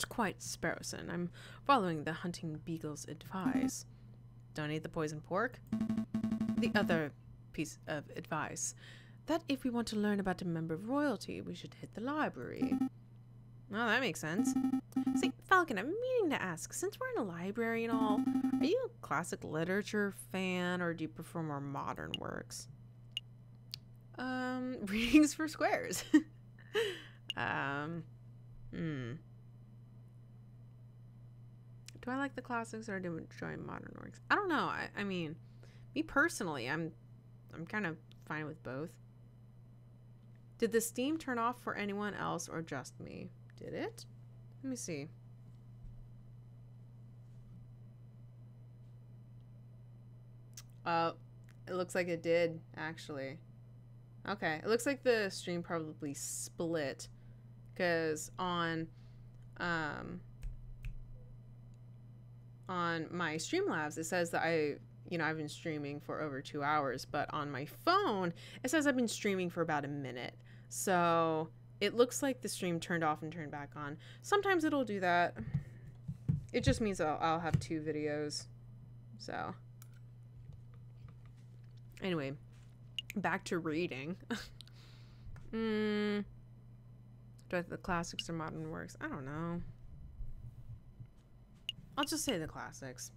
Not quite, Sparrowson. I'm following the hunting beagle's advice. Don't eat the poisoned pork. The other piece of advice, that if we want to learn about a member of royalty, we should hit the library. Well, that makes sense. See, Falcon, I'm meaning to ask, since we're in a library and all, are you a classic literature fan, or do you prefer more modern works? Readings for squares. Do I like the classics or do I enjoy modern works? I don't know. I mean, me personally, I'm kind of fine with both. Did the steam turn off for anyone else or just me? Did it? Let me see. It looks like it did, actually. Okay, it looks like the stream probably split, because on my Streamlabs it says that I've been streaming for over 2 hours, but on my phone it says I've been streaming for about a minute. So it looks like the stream turned off and turned back on. Sometimes it'll do that. It just means I'll have 2 videos. So anyway, back to reading. Do I think the classics or modern works? I don't know. I'll just say the classics.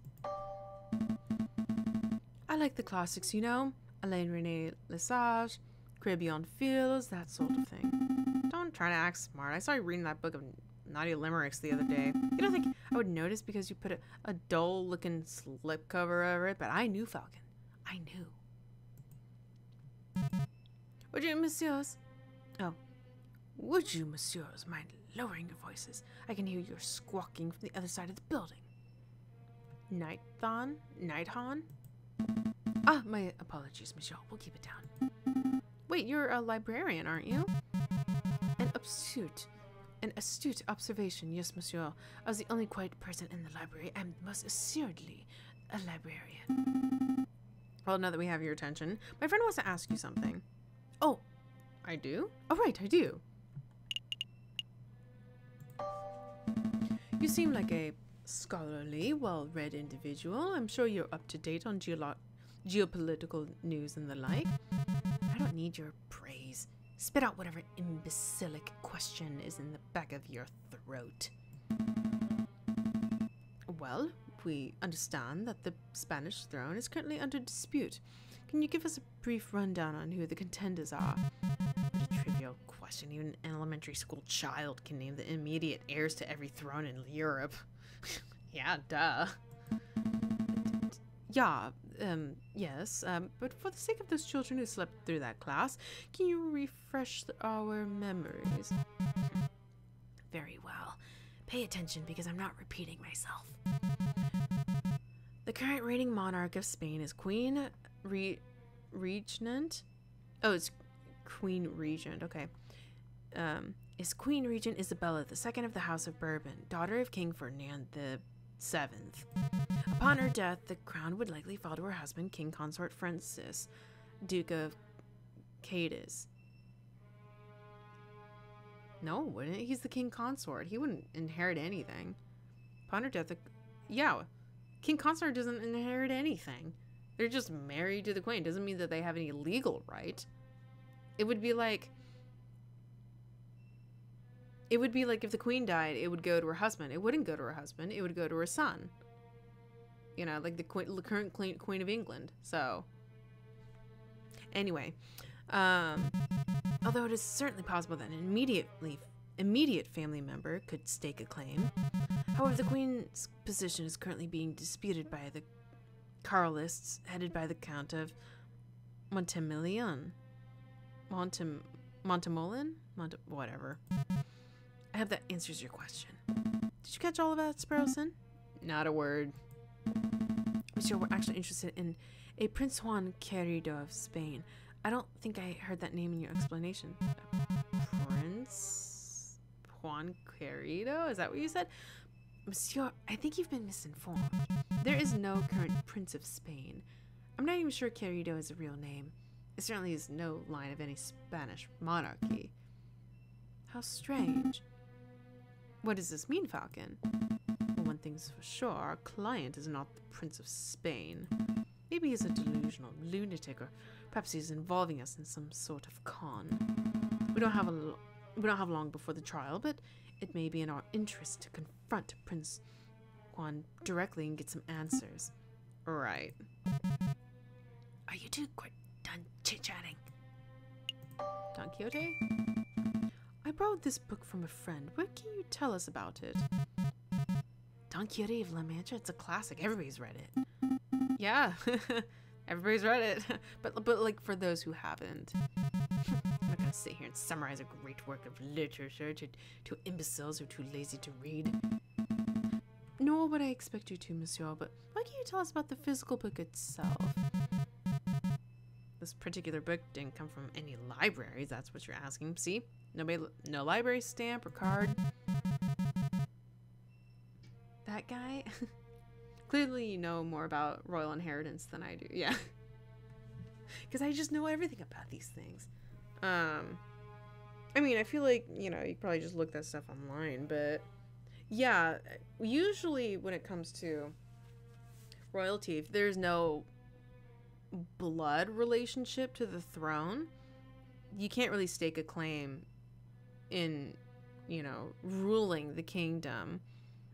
I like the classics, you know? Alain René Lesage, Crébillon Fields, that sort of thing. Don't try to act smart. I saw you reading that book of naughty limericks the other day. You don't think I would notice because you put a dull-looking slipcover over it? But I knew, Falcon. I knew. Would you, messieurs? Oh. Would you, messieurs, mind lowering your voices? I can hear you squawking from the other side of the building. Nighthon? Ah, my apologies, monsieur. We'll keep it down. Wait, you're a librarian, aren't you? An astute observation, yes, monsieur. As the only quiet person in the library, I'm most assuredly a librarian. Well, now that we have your attention, my friend wants to ask you something. Oh, I do? Oh, right, I do. You seem like a scholarly, well-read individual. I'm sure you're up to date on geopolitical news and the like. I don't need your praise. Spit out whatever imbecilic question is in the back of your throat. Well, we understand that the Spanish throne is currently under dispute. Can you give us a brief rundown on who the contenders are? What a trivial question. Even an elementary school child can name the immediate heirs to every throne in Europe. Yeah, duh. Yeah, yes, but for the sake of those children who slept through that class, can you refresh our memories? Very well. Pay attention because I'm not repeating myself. The current reigning monarch of Spain is Queen Regent? Oh, it's Queen Regent, okay. Is Queen Regent Isabella II of the House of Bourbon, daughter of King Ferdinand VII. Upon her death, the crown would likely fall to her husband, King Consort Francis, Duke of Cadiz. No, wouldn't it? He's the king consort. He wouldn't inherit anything. Upon her death, yeah, king consort doesn't inherit anything. They're just married to the queen. Doesn't mean that they have any legal right. It would be like if the queen died, it would go to her husband. It wouldn't go to her husband. It would go to her son. You know, like the current queen of England. So, anyway, although it is certainly possible that an immediate family member could stake a claim. However, the queen's position is currently being disputed by the Carlists, headed by the Count of Montemolin. Whatever. I hope that answers your question. Did you catch all of that, Sparrowson? Not a word. Monsieur, we're actually interested in a Prince Juan Querido of Spain. I don't think I heard that name in your explanation. Prince Juan Querido? Is that what you said? Monsieur, I think you've been misinformed. There is no current Prince of Spain. I'm not even sure Querido is a real name. It certainly is no line of any Spanish monarchy. How strange. What does this mean, Falcon? Well, one thing's for sure, our client is not the Prince of Spain. Maybe he's a delusional lunatic, or perhaps he's involving us in some sort of con. We don't have long before the trial, but it may be in our interest to confront Prince Juan directly and get some answers. Right. Are you two quite done chit-chatting? Don Quixote? I borrowed this book from a friend. What can you tell us about it? Don Quixote of La Mancha? It's a classic. Everybody's read it. Yeah, everybody's read it. but like, for those who haven't. I'm not gonna sit here and summarize a great work of literature to imbeciles who are too lazy to read. Nor would I expect you to, monsieur, but what can you tell us about the physical book itself? This particular book didn't come from any libraries, that's what you're asking. See? No library stamp or card. That guy? Clearly you know more about royal inheritance than I do. Yeah. Because I just know everything about these things. I mean, I feel like, you know, you could probably just look that stuff online, but yeah, usually when it comes to royalty, if there's no blood relationship to the throne, you can't really stake a claim in, you know, ruling the kingdom.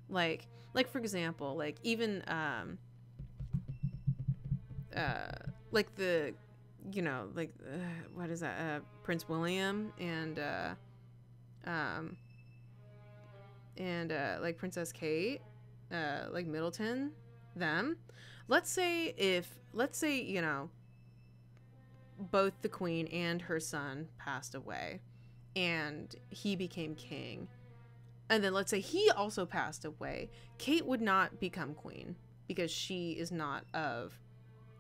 Like for example, like even like the, you know, like what is that, Prince William and like Princess Kate, like Middleton, them. Let's say, you know, both the queen and her son passed away and he became king, and then let's say he also passed away, Kate would not become queen because she is not of,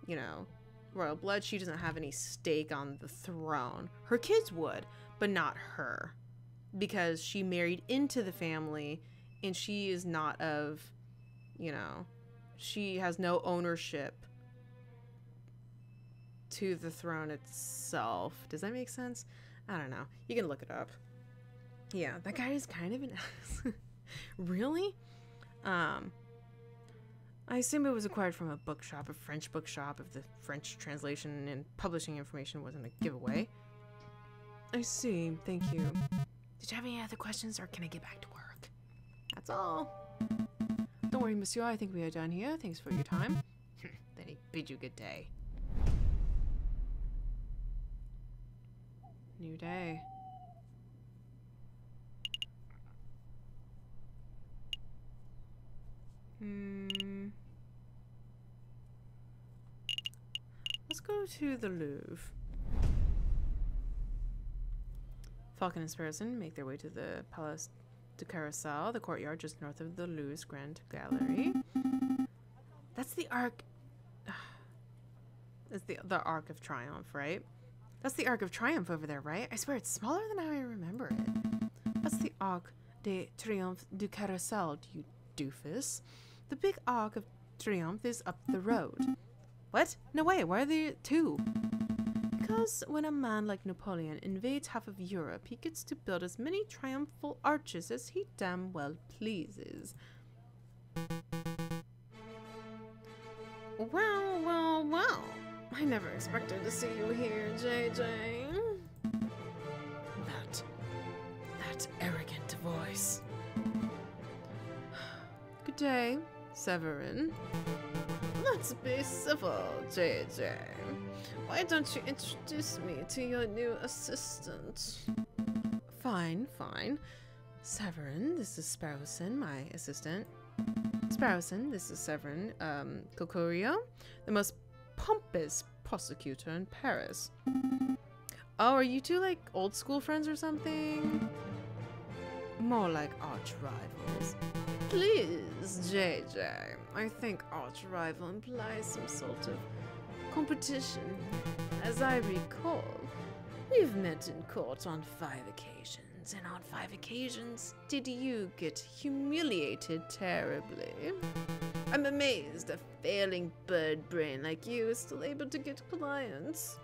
you know, royal blood. She doesn't have any stake on the throne. Her kids would, but not her, because she married into the family and she is not of, you know, she has no ownership to the throne itself. Does that make sense? I don't know. You can look it up. Yeah, that guy is kind of an ass. Really? I assume it was acquired from a bookshop, a French bookshop, if the French translation and publishing information wasn't a giveaway. I see. Thank you. Did you have any other questions, or can I get back to work? That's all. Don't worry, monsieur. I think we are done here. Thanks for your time. Then he bid you good day. New day. Let's go to the Louvre. Falcon and Sparrowson make their way to the Palace de Carousel, the courtyard just north of the Louvre's Grand Gallery. That's the Arc. That's the Arc of Triumph, right? That's the Arc of Triumph over there, right? I swear it's smaller than I remember it. That's the Arc de Triomphe du Carousel, you doofus. The big Arc of Triumph is up the road. What? No way, why are there two? Because when a man like Napoleon invades half of Europe, he gets to build as many triumphal arches as he damn well pleases. Well. I never expected to see you here, JJ. That arrogant voice. Good day, Severin. Let's be civil, JJ. Why don't you introduce me to your new assistant? Fine. Severin, this is Sparrowson, my assistant. Sparrowson, this is Severin, Cocorio, the most pompous prosecutor in Paris. Oh, are you two like old school friends or something? More like arch rivals. Please, JJ. I think arch rival implies some sort of competition. As I recall, we've met in court on 5 occasions, and on 5 occasions did you get humiliated terribly. I'm amazed a failing bird brain like you is still able to get clients.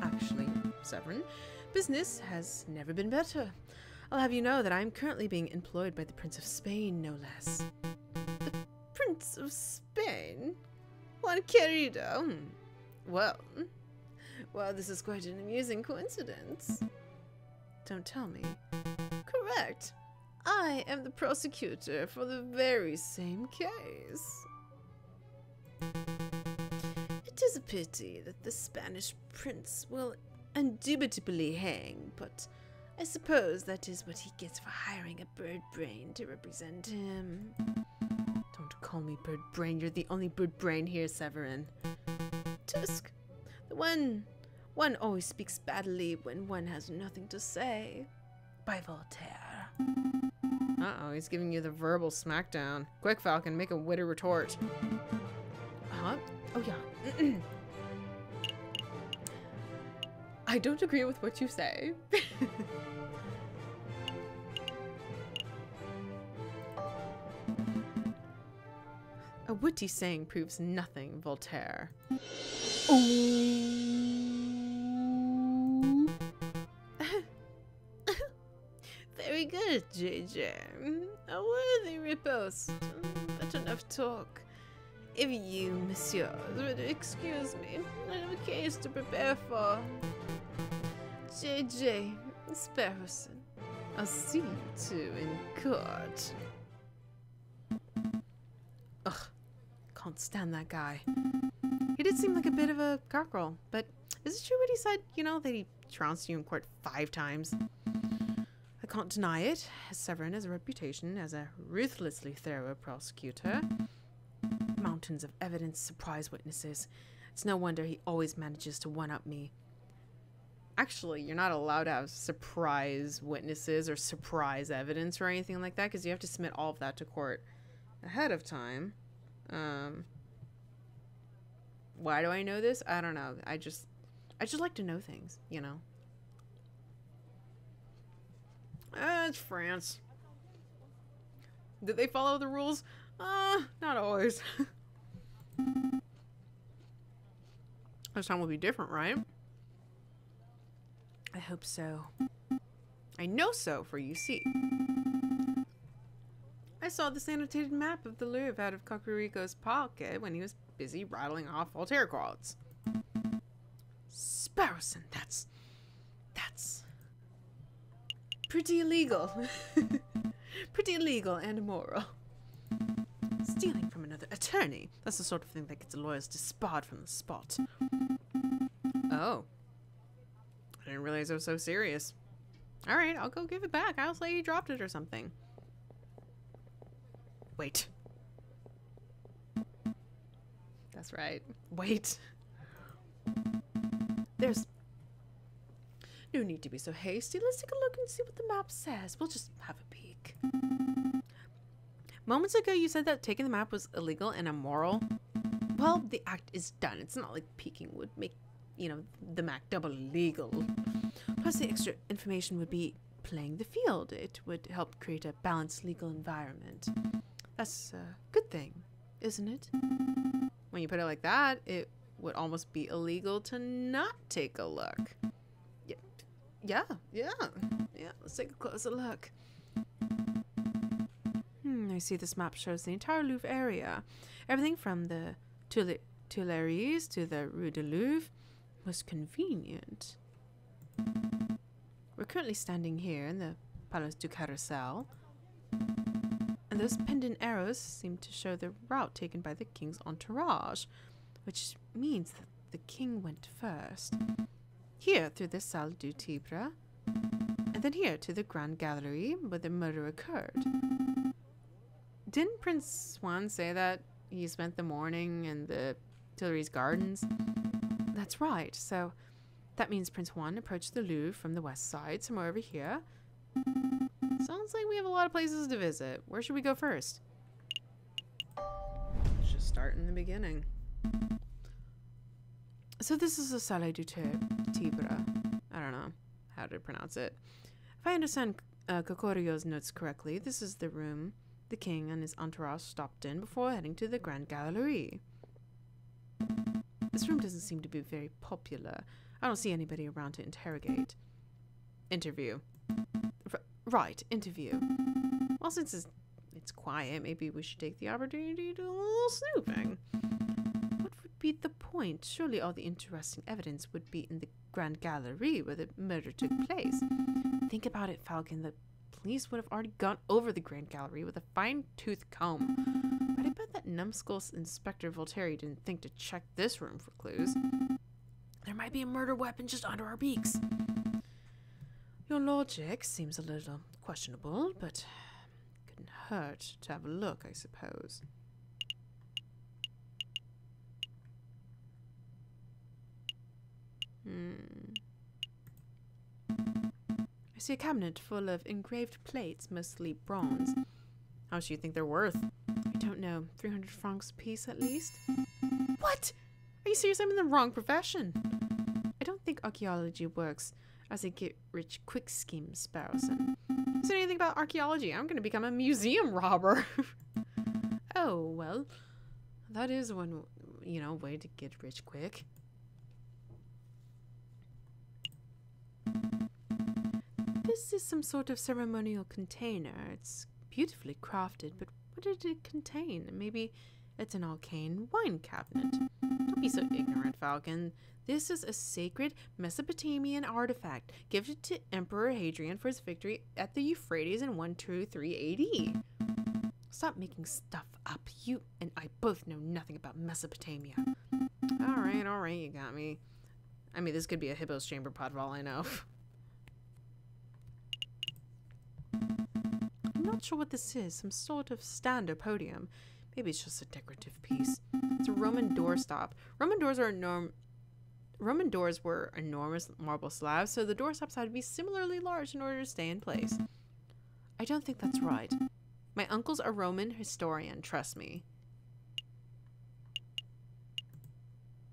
Actually, Severin, business has never been better. I'll have you know that I am currently being employed by the Prince of Spain, no less. The Prince of Spain? Juan querido. Well, this is quite an amusing coincidence. Don't tell me. Correct. I am the prosecutor for the very same case. It is a pity that the Spanish prince will indubitably hang, but I suppose that is what he gets for hiring a bird brain to represent him. Don't call me bird brain. You're the only bird brain here, Severin. Tusk, the one always speaks badly when one has nothing to say. By Voltaire. Uh-oh, he's giving you the verbal smackdown. Quick, Falcon, make a witty retort. Huh? Oh, yeah. I don't agree with what you say. A witty saying proves nothing, Voltaire. Ooh. Very good, JJ. A worthy riposte, but enough talk. If you, monsieur, would excuse me, I have a case to prepare for. JJ Sparrowson, I'll see you two in court. Ugh, can't stand that guy. He did seem like a bit of a cockerel, but is it true what he said, you know, that he trounced you in court 5 times? I can't deny it. Severin has a reputation as a ruthlessly thorough prosecutor. Mountains of evidence, surprise witnesses. It's no wonder he always manages to one-up me. Actually, you're not allowed to have surprise witnesses or surprise evidence or anything like that, because you have to submit all of that to court ahead of time. Why do I know this? I don't know. I just like to know things, you know. It's France. Did they follow the rules? Not always. This time will be different, right? I hope so. I know so, for you see. I saw this annotated map of the Louvre out of Cocorico's pocket when he was busy rattling off Voltaire quotes. Sparrowson, that's pretty illegal. Pretty illegal and immoral. Stealing from another attorney. That's the sort of thing that gets lawyers disbarred from the spot. Oh. I didn't realize it was so serious. Alright, I'll go give it back. I'll say he dropped it or something. Wait. That's right. Wait. There's no need to be so hasty. Let's take a look and see what the map says. We'll just have a peek. Moments ago you said that taking the map was illegal and immoral. Well, the act is done. It's not like peeking would make, you know, the map double illegal. Plus the extra information would be playing the field. It would help create a balanced legal environment. That's a good thing, isn't it? When you put it like that, it would almost be illegal to not take a look. Yeah. Let's take a closer look. I see this map shows the entire Louvre area. Everything from the Tuileries to the Rue de Louvre was convenient. We're currently standing here in the Palais du Carrousel. And those pendant arrows seem to show the route taken by the king's entourage, which means that the king went first. Here through the Salle du Tibre, and then here to the Grand Gallery where the murder occurred. Didn't Prince Juan say that he spent the morning in the Tuileries Gardens? That's right, so that means Prince Juan approached the Louvre from the west side, somewhere over here. Sounds like we have a lot of places to visit. Where should we go first? Let's just start in the beginning. So this is the Salle du Tibre. I don't know how to pronounce it. If I understand Cocorio's notes correctly, this is the room the king and his entourage stopped in before heading to the Grand Gallery. This room doesn't seem to be very popular. I don't see anybody around to interrogate. Interview. Right, interview. Well, since it's quiet, maybe we should take the opportunity to do a little snooping. What would be the point? Surely all the interesting evidence would be in the Grand Gallery where the murder took place. Think about it, Falcon. The police would have already gone over the Grand Gallery with a fine-tooth comb. But I bet that numbskull Inspector Voltaire didn't think to check this room for clues. There might be a murder weapon just under our beaks. Your logic seems a little questionable, but couldn't hurt to have a look, I suppose. I see a cabinet full of engraved plates, mostly bronze. How much do you think they're worth? I don't know. 300 francs a piece, at least? What? Are you serious? I'm in the wrong profession. I don't think archaeology works as a get-rich-quick scheme, Sparrowson. Is there anything about archaeology? I'm going to become a museum robber. Oh, well, that is one, way to get rich quick. This is some sort of ceremonial container. It's beautifully crafted, but what did it contain? Maybe it's an arcane wine cabinet. Don't be so ignorant, Falcon. This is a sacred Mesopotamian artifact gifted to Emperor Hadrian for his victory at the Euphrates in 123 AD. Stop making stuff up. You and I both know nothing about Mesopotamia. All right, you got me. I mean, this could be a hippo's chamber pot for all I know. I'm not sure what this is. Some sort of stand or podium. Maybe it's just a decorative piece. It's a Roman doorstop. Roman doors were enormous marble slabs, so the doorstops had to be similarly large in order to stay in place. I don't think that's right. My uncle's a Roman historian, trust me.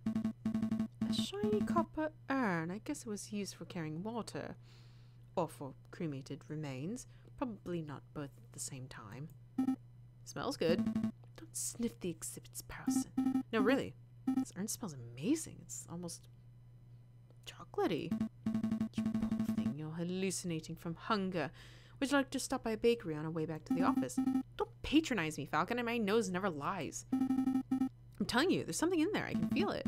A shiny copper urn. I guess it was used for carrying water. Or for cremated remains. Probably not both at the same time. Smells good. Don't sniff the exhibits, Sparrowson. No, really. This urn smells amazing. It's almost chocolatey. You poor thing, you're hallucinating from hunger. Would you like to stop by a bakery on our way back to the office? Don't patronize me, Falcon, and my nose never lies. I'm telling you, there's something in there. I can feel it.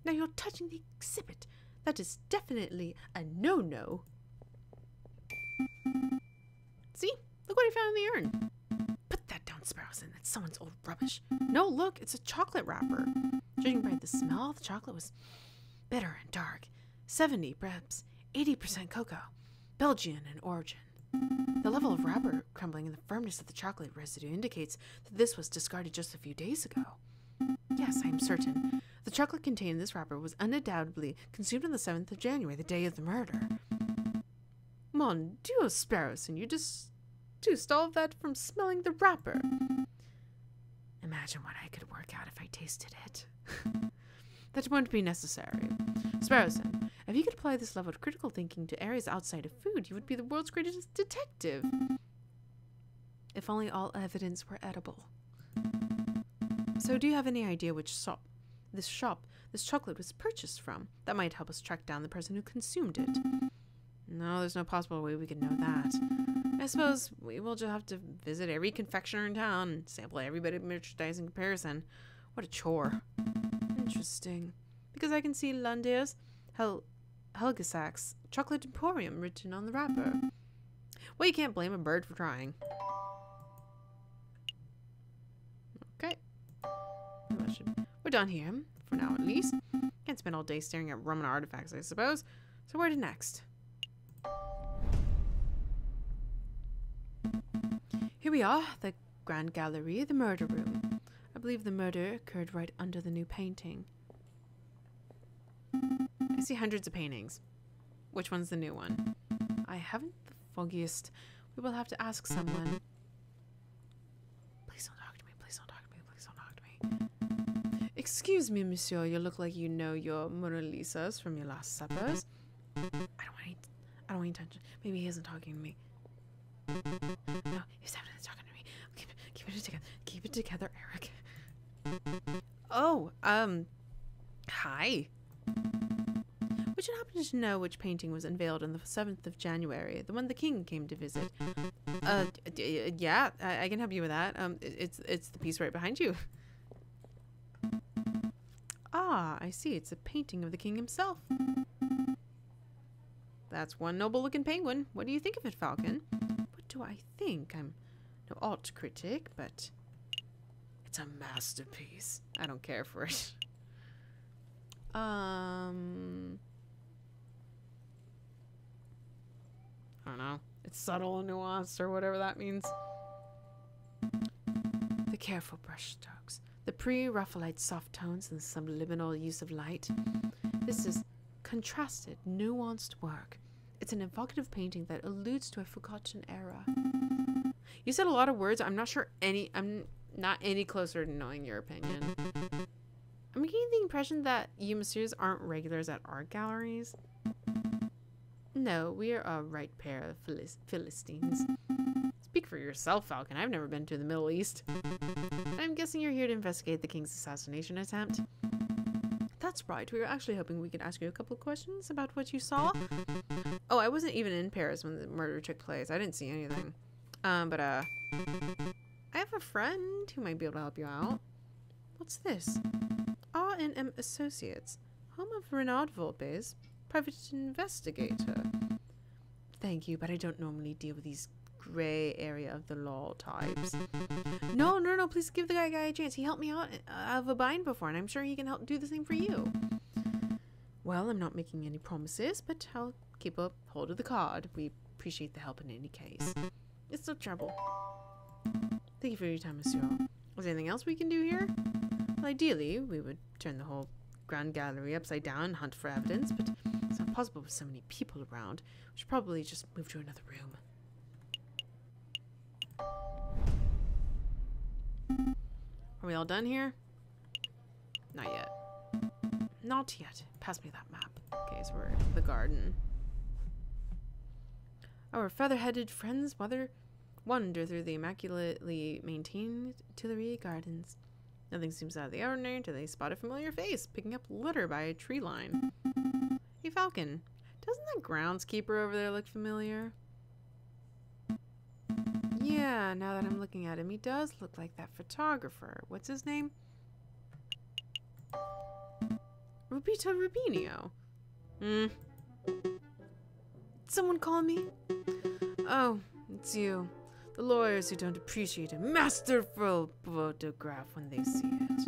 Now you're touching the exhibit. That is definitely a no-no. See? Look what I found in the urn. Put that down, Sparrowson. That's someone's old rubbish. No, look, it's a chocolate wrapper. Judging by the smell, the chocolate was bitter and dark. 70, perhaps 80% cocoa. Belgian in origin. The level of wrapper crumbling and the firmness of the chocolate residue indicates that this was discarded just a few days ago. Yes, I am certain. The chocolate contained in this wrapper was undoubtedly consumed on the 7th of January, the day of the murder. Mon Dieu, Sparrowson, you just all of that from smelling the wrapper. Imagine what I could work out if I tasted it. That won't be necessary. Sparrowson, if you could apply this level of critical thinking to areas outside of food, you would be the world's greatest detective. If only all evidence were edible. So do you have any idea which shop this chocolate was purchased from? That might help us track down the person who consumed it. No, there's no possible way we could know that. I suppose we will just have to visit every confectioner in town and sample every bit of merchandise in comparison. What a chore. Interesting. Because I can see Lunde's Helgesak's Chocolate Emporium written on the wrapper. Well, you can't blame a bird for trying. Okay. We're done here, for now at least. Can't spend all day staring at Roman artifacts, I suppose. So where to next? Here we are, the Grand Gallery, the murder room. I believe the murder occurred right under the new painting. I see hundreds of paintings. Which one's the new one? I haven't the foggiest. We will have to ask someone. Please don't talk to me, please don't talk to me, please don't talk to me. Excuse me, monsieur, you look like you know your Mona Lisas from your last suppers. I don't want any attention. Maybe he isn't talking to me. No, he's definitely talking to me. Keep it together. Keep it together, Eric. Oh, hi. Would you happen to know which painting was unveiled on the 7th of January, the one the king came to visit? Yeah, I can help you with that. It's the piece right behind you. Ah, I see. It's a painting of the king himself. That's one noble-looking penguin. What do you think of it, Falcon? What do I think? I'm no art critic, but it's a masterpiece. I don't care for it. I don't know. It's subtle and nuanced, or whatever that means. The careful brush strokes, the pre-Raphaelite soft tones, and the subliminal use of light. This is contrasted, nuanced work. It's an evocative painting that alludes to a forgotten era. You said a lot of words. I'm not any closer to knowing your opinion. I'm getting the impression that you messieurs aren't regulars at art galleries. No, we are a right pair of Philistines. Speak for yourself, Falcon. I've never been to the Middle East. I'm guessing you're here to investigate the king's assassination attempt. That's right. We were actually hoping we could ask you a couple of questions about what you saw. Oh, I wasn't even in Paris when the murder took place. I didn't see anything. I have a friend who might be able to help you out. What's this? R&M Associates, home of Renaud Volpe's private investigator. Thank you, but I don't normally deal with these gray area of the law types. No, please give the guy a chance. He helped me out of a bind before, and I'm sure he can help do the same for you. Well, I'm not making any promises, but I'll keep a hold of the card. We appreciate the help in any case. It's no trouble. Thank you for your time, monsieur. Is there anything else we can do here? Well, ideally, we would turn the whole Grand Gallery upside down and hunt for evidence, but it's not possible with so many people around. We should probably just move to another room. Are we all done here? Not yet. Not yet. Pass me that map. Okay, so we're in the garden. Our feather-headed friends wander through the immaculately maintained Tuileries Gardens. Nothing seems out of the ordinary until they spot a familiar face picking up litter by a tree line. Hey, Falcon, doesn't that groundskeeper over there look familiar? Yeah, now that I'm looking at him, he does look like that photographer. What's his name? Rubito Rubinio. Someone call me? Oh, it's you. The lawyers who don't appreciate a masterful photograph when they see it.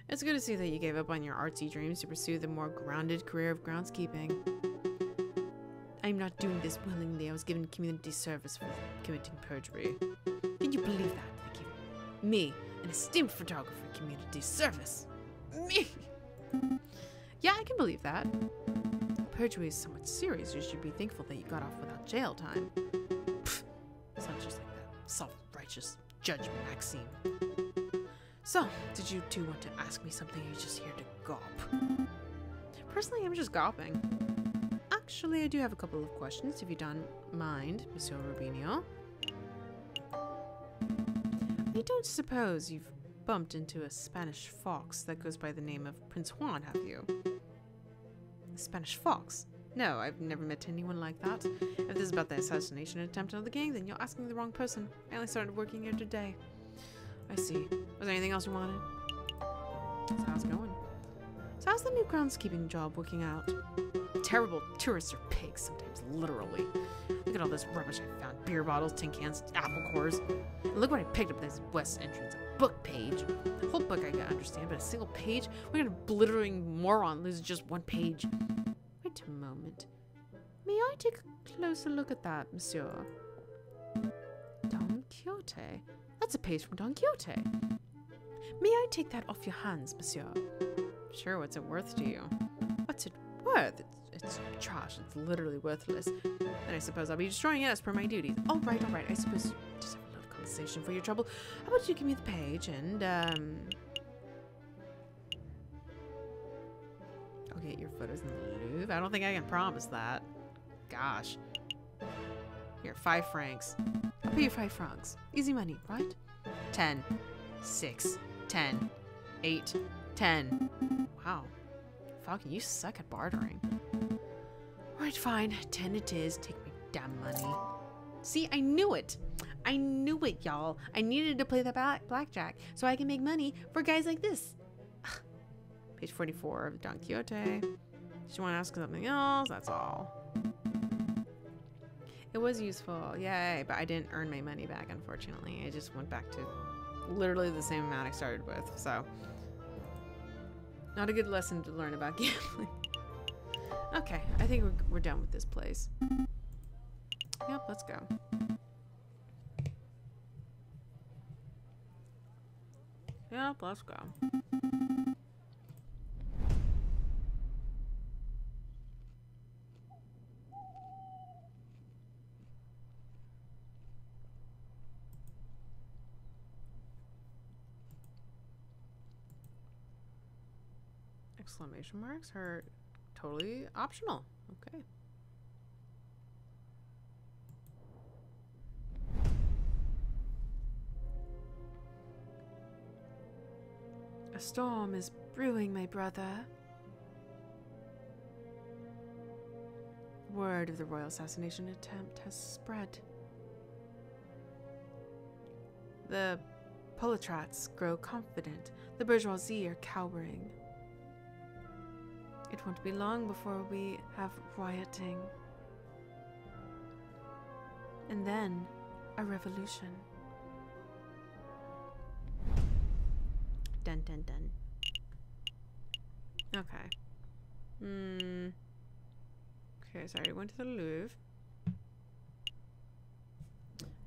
It's good to see that you gave up on your artsy dreams to pursue the more grounded career of groundskeeping. I'm not doing this willingly. I was given community service for committing perjury. Can you believe that? They gave me, an esteemed photographer, community service. Me! Yeah, I can believe that. Perjury is somewhat serious. You should be thankful that you got off without jail time. Pfft, sounds just like that self-righteous Judge Maxime. So, did you two want to ask me something, or are you just here to gawp? Personally, I'm just gawping. Actually, I do have a couple of questions, if you don't mind, Monsieur Rubinio. I don't suppose you've bumped into a Spanish fox that goes by the name of Prince Juan, have you? A Spanish fox? No, I've never met anyone like that. If this is about the assassination attempt on the gang, then you're asking the wrong person. I only started working here today. I see. Was there anything else you wanted? So how's it going? So how's the new groundskeeping job working out? Terrible tourists are pigs sometimes, literally. Look at all this rubbish I found. Beer bottles, tin cans, apple cores. And look what I picked up this west entrance. A book page. The whole book I can understand, but a single page? What kind of blithering moron loses just one page? Wait a moment. May I take a closer look at that, monsieur? Don Quixote. That's a page from Don Quixote. May I take that off your hands, monsieur? Sure, what's it worth to you? What's it worth? It's trash. It's literally worthless. Then I suppose I'll be destroying it as per my duties. All right. I suppose you just have a little compensation for your trouble. How about you give me the page and, I'll get your photos in the Louvre? I don't think I can promise that. Gosh. Here, 5 francs. I'll pay you 5 francs. Easy money, right? 10. 6. 10. 8. 10. Wow. Falcon, you suck at bartering. Alright, fine. 10 it is. Take my damn money. See, I knew it. I knew it, y'all. I needed to play the blackjack so I can make money for guys like this. Page 44 of Don Quixote. Just want to ask something else, that's all. It was useful, yay, but I didn't earn my money back, unfortunately. I just went back to literally the same amount I started with, so. Not a good lesson to learn about gambling. Okay, I think we're done with this place. Yep, let's go. Yep, let's go. Exclamation marks are totally optional. Okay. A storm is brewing, my brother. Word of the royal assassination attempt has spread. The politrats grow confident. The bourgeoisie are cowering. It won't be long before we have rioting. And then a revolution. Dun dun dun. Okay. Okay, sorry, I went to the Louvre. I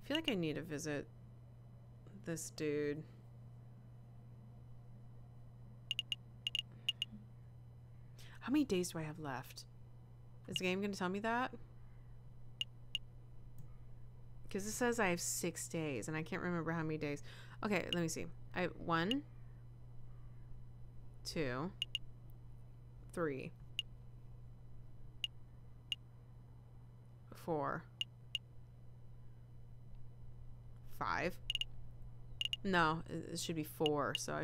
feel like I need to visit this dude. How many days do I have left? Is the game going to tell me that? Because it says I have 6 days, and I can't remember how many days. Okay, let me see. I have 1, 2, 3, 4, 5. No, it should be 4. So I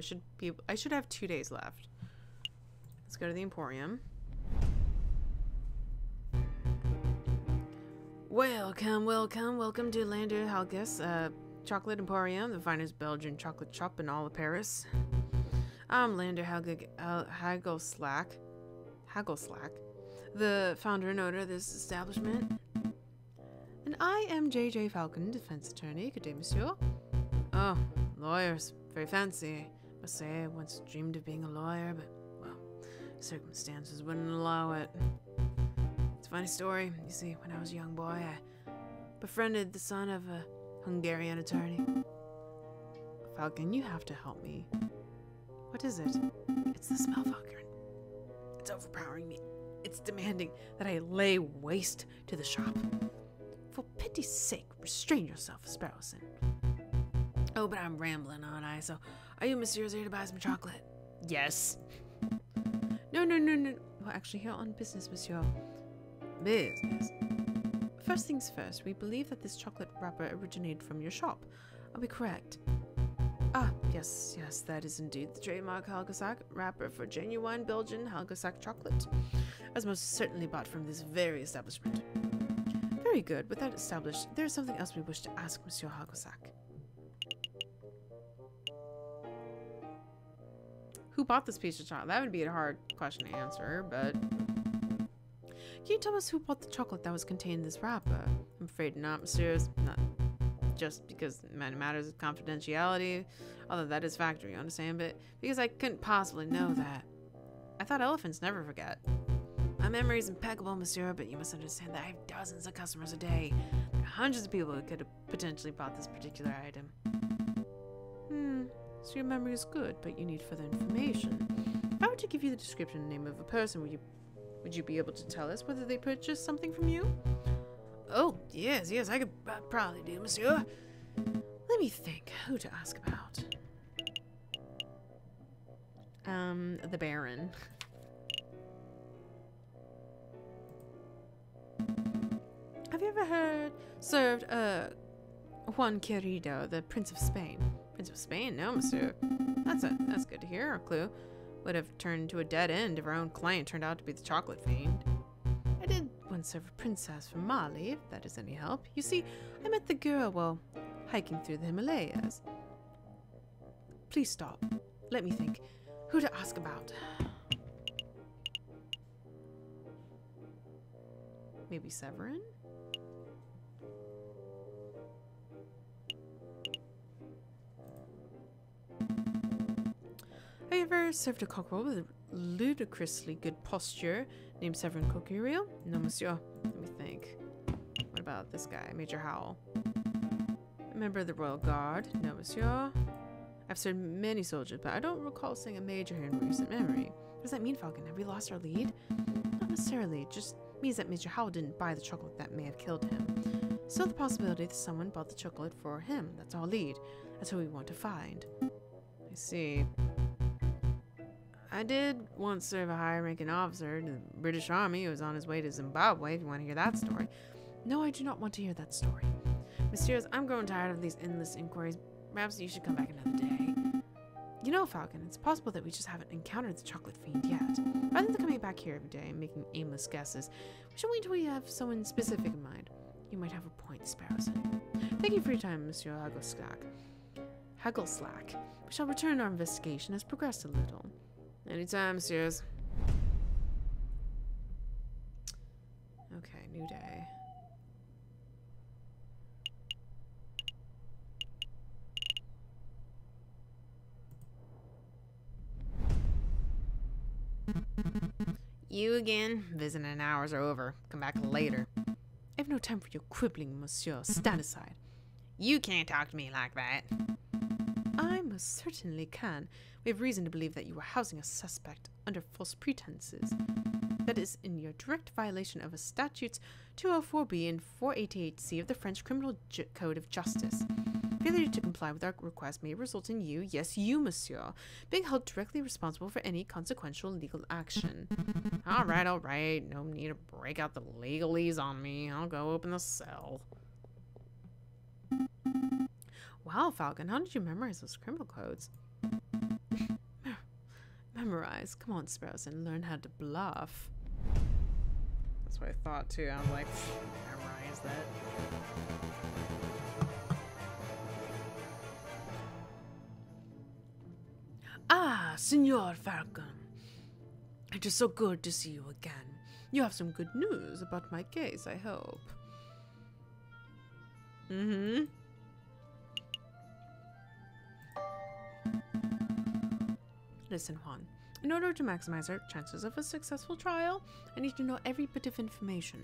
should have 2 days left. Let's go to the Emporium. Welcome, welcome, welcome to Lander Halgus Chocolate Emporium, the finest Belgian chocolate shop in all of Paris. I'm Lander Hagelslack, the founder and owner of this establishment. And I am J.J. Falcon, defense attorney. Good day, monsieur. Oh, lawyers. Very fancy. Must say, I once dreamed of being a lawyer, but, well, circumstances wouldn't allow it. It's a funny story. You see, when I was a young boy, I befriended the son of a Hungarian attorney. Falcon, you have to help me. What is it? It's the smell, Falcon. It's overpowering me. It's demanding that I lay waste to the shop. For pity's sake, restrain yourself, Sparrowson. Oh, but I'm rambling, aren't I? So, are you messieurs here to buy some chocolate? Yes. No. Well, actually, here on business, monsieur. Business. First things first, we believe that this chocolate wrapper originated from your shop. Are we correct? Ah, yes, that is indeed the trademark Halgesack wrapper for genuine Belgian Halgesack chocolate, as most certainly bought from this very establishment. Very good. With that established, there is something else we wish to ask Monsieur Halgesack. Who bought this piece of chocolate? That would be a hard question to answer, but... Can you tell us who bought the chocolate that was contained in this wrapper? I'm afraid not, messieurs. Not just because it matters of confidentiality, although that is factory, you understand, but because I couldn't possibly know that. I thought elephants never forget. My memory is impeccable, monsieur, but you must understand that I have dozens of customers a day. There are hundreds of people who could have potentially bought this particular item. So your memory is good, but you need further information. If I were to give you the description and name of a person, would you be able to tell us whether they purchased something from you? Oh, yes, I could probably do, monsieur. Let me think who to ask about. The Baron. Have you ever served Juan Querido, the Prince of Spain? Prince of Spain? No, monsieur. That's good to hear. Our clue would have turned to a dead end if our own client turned out to be the chocolate fiend. I did once served a princess from Mali, if that is any help. You see, I met the girl while hiking through the Himalayas. Please stop. Let me think. Who to ask about? Maybe Severin? Have you ever served a cockerel with ludicrously good posture named Severin Coqueriel? No, monsieur. Let me think. What about this guy, Major Howell? A member of the Royal Guard? No, monsieur. I've served many soldiers, but I don't recall seeing a major here in recent memory. What does that mean, Falcon? Have we lost our lead? Not necessarily. It just means that Major Howell didn't buy the chocolate that may have killed him. Still the possibility that someone bought the chocolate for him. That's our lead. That's who we want to find. I see. I did once serve a high-ranking officer in the British Army who was on his way to Zimbabwe, if you want to hear that story. No, I do not want to hear that story. Messieurs, I'm growing tired of these endless inquiries. Perhaps you should come back another day. You know, Falcon, it's possible that we just haven't encountered the chocolate fiend yet. Rather than coming back here every day and making aimless guesses, we should wait until we have someone specific in mind. You might have a point, Sparrowson. Thank you for your time, Monsieur Haggleslack. We shall return our investigation has progressed a little. Anytime, Messieurs. Okay, new day. You again? Visiting hours are over. Come back later. I have no time for your quibbling, monsieur. Stand aside. You can't talk to me like that. I most certainly can. We have reason to believe that you are housing a suspect under false pretenses. That is in your direct violation of a statutes 204B and 488C of the French Criminal Code of Justice. Failure to comply with our request may result in you, yes, you, monsieur, being held directly responsible for any consequential legal action. All right. No need to break out the legalese on me. I'll go open the cell. Wow, Falcon, how did you memorize those criminal codes? Memorize? Come on, Sparrowson, learn how to bluff. That's what I thought, too. I was like, memorize that. Ah, Senor Falcon. It is so good to see you again. You have some good news about my case, I hope. Mm-hmm. Listen, Juan. In order to maximize our chances of a successful trial, I need to know every bit of information.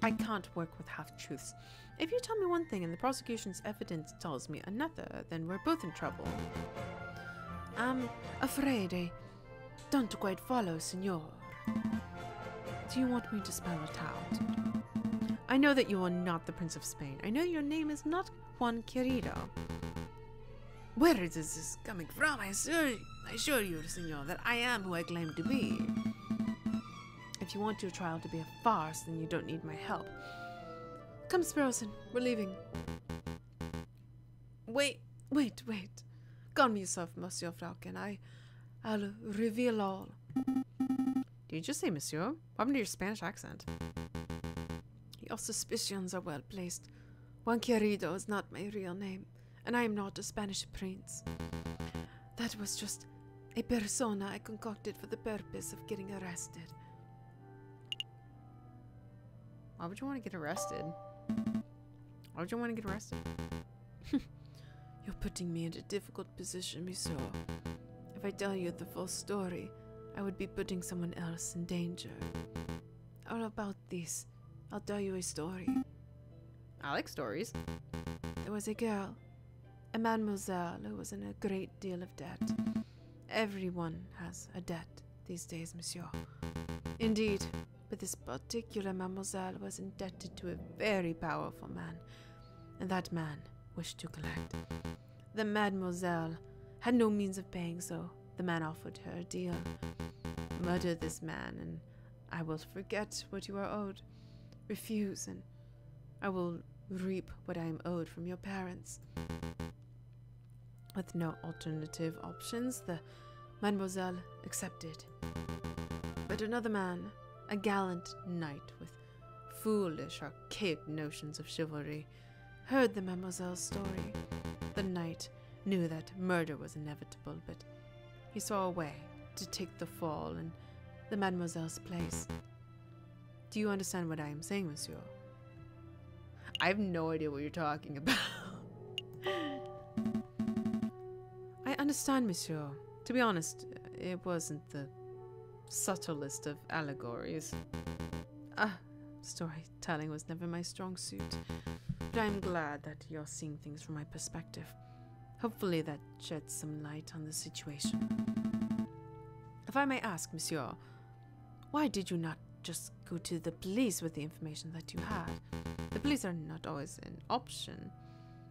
I can't work with half-truths. If you tell me one thing and the prosecution's evidence tells me another, then we're both in trouble. I'm afraid I don't quite follow, senor. Do you want me to spell it out? I know that you are not the Prince of Spain. I know your name is not Juan Querido. Where is this coming from? I assure you, senor, that I am who I claim to be. If you want your trial to be a farce, then you don't need my help. Come, Sparrowson, we're leaving. Wait. Calm yourself, Monsieur Falcon. I'll reveal all. Did you just say monsieur? What happened to your Spanish accent? Your suspicions are well placed. Juan Querido is not my real name, and I am not a Spanish prince. That was just a persona I concocted for the purpose of getting arrested. Why would you want to get arrested? Why would you want to get arrested? You're putting me in a difficult position, monsieur. If I tell you the full story, I would be putting someone else in danger. How about this? I'll tell you a story. I like stories. There was a girl, a mademoiselle, who was in a great deal of debt. Everyone has a debt these days, monsieur. Indeed, but this particular mademoiselle was indebted to a very powerful man, and that man wished to collect. The mademoiselle had no means of paying, so the man offered her a deal. Murder this man, and I will forget what you are owed. Refuse, and I will reap what I am owed from your parents. With no alternative options, the mademoiselle accepted. But another man, A gallant knight with foolish, archaic notions of chivalry heard the mademoiselle's story. The knight knew that murder was inevitable, but he saw a way to take the fall in the mademoiselle's place. Do you understand what I am saying, monsieur? I have no idea what you're talking about. I understand, monsieur. To be honest, it wasn't the subtlest of allegories. Storytelling was never my strong suit, but I'm glad that you're seeing things from my perspective. Hopefully that sheds some light on the situation. If I may ask, monsieur, why did you not just go to the police with the information that you had? The police are not always an option.